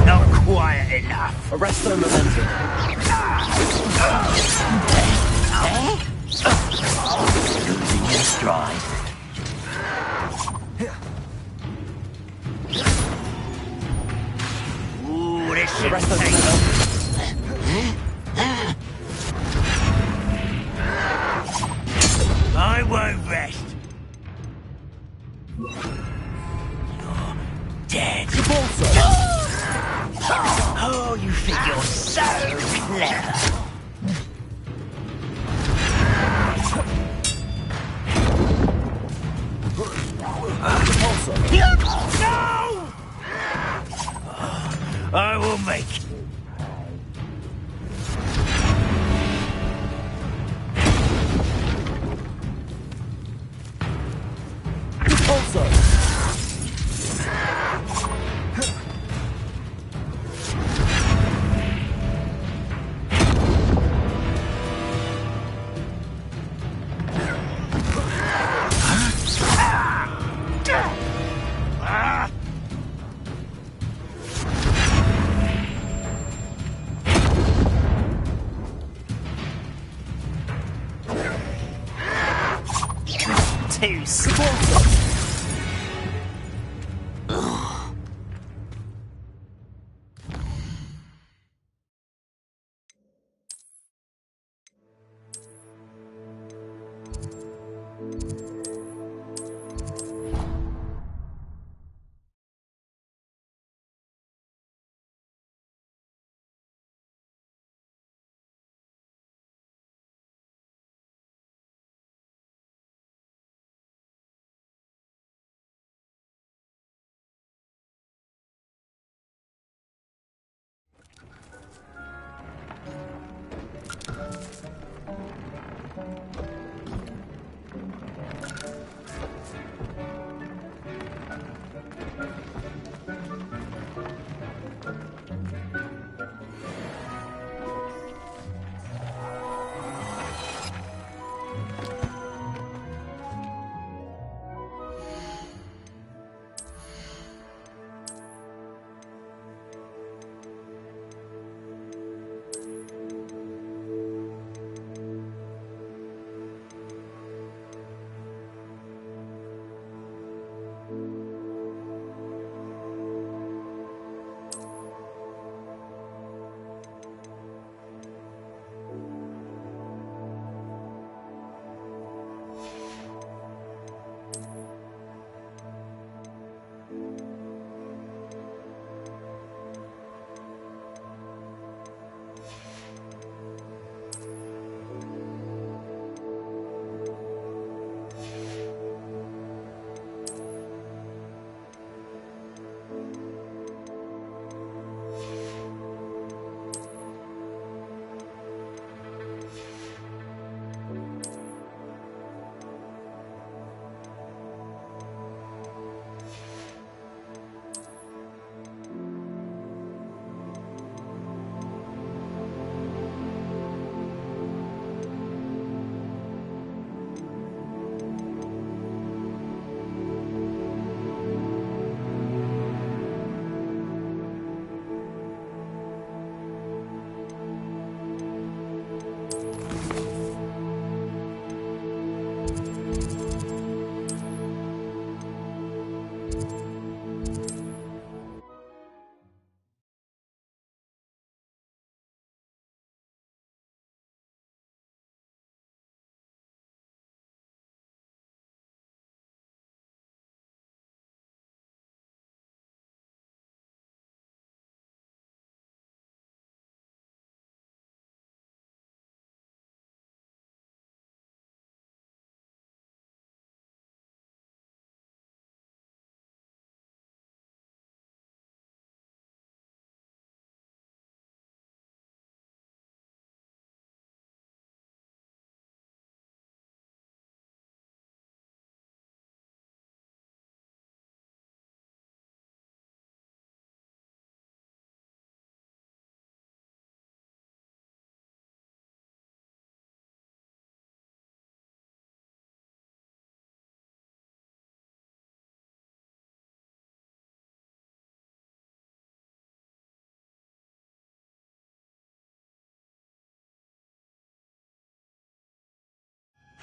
Not quiet enough. Arresto momentum. Losing your stride. Ooh, this should I won't rest. You're dead. Oh, you think you're so clever. No! I will make it. Too slow.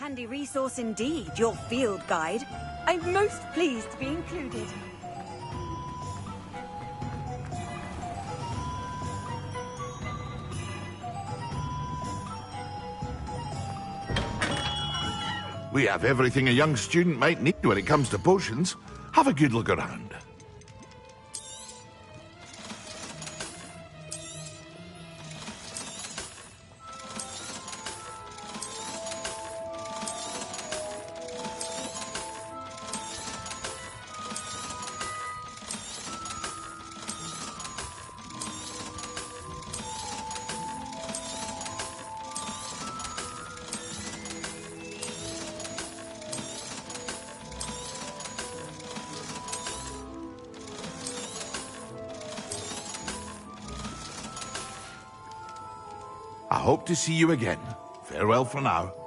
handy resource indeed, your field guide. I'm most pleased to be included. We have everything a young student might need when it comes to potions. Have a good look around. I hope to see you again. Farewell for now.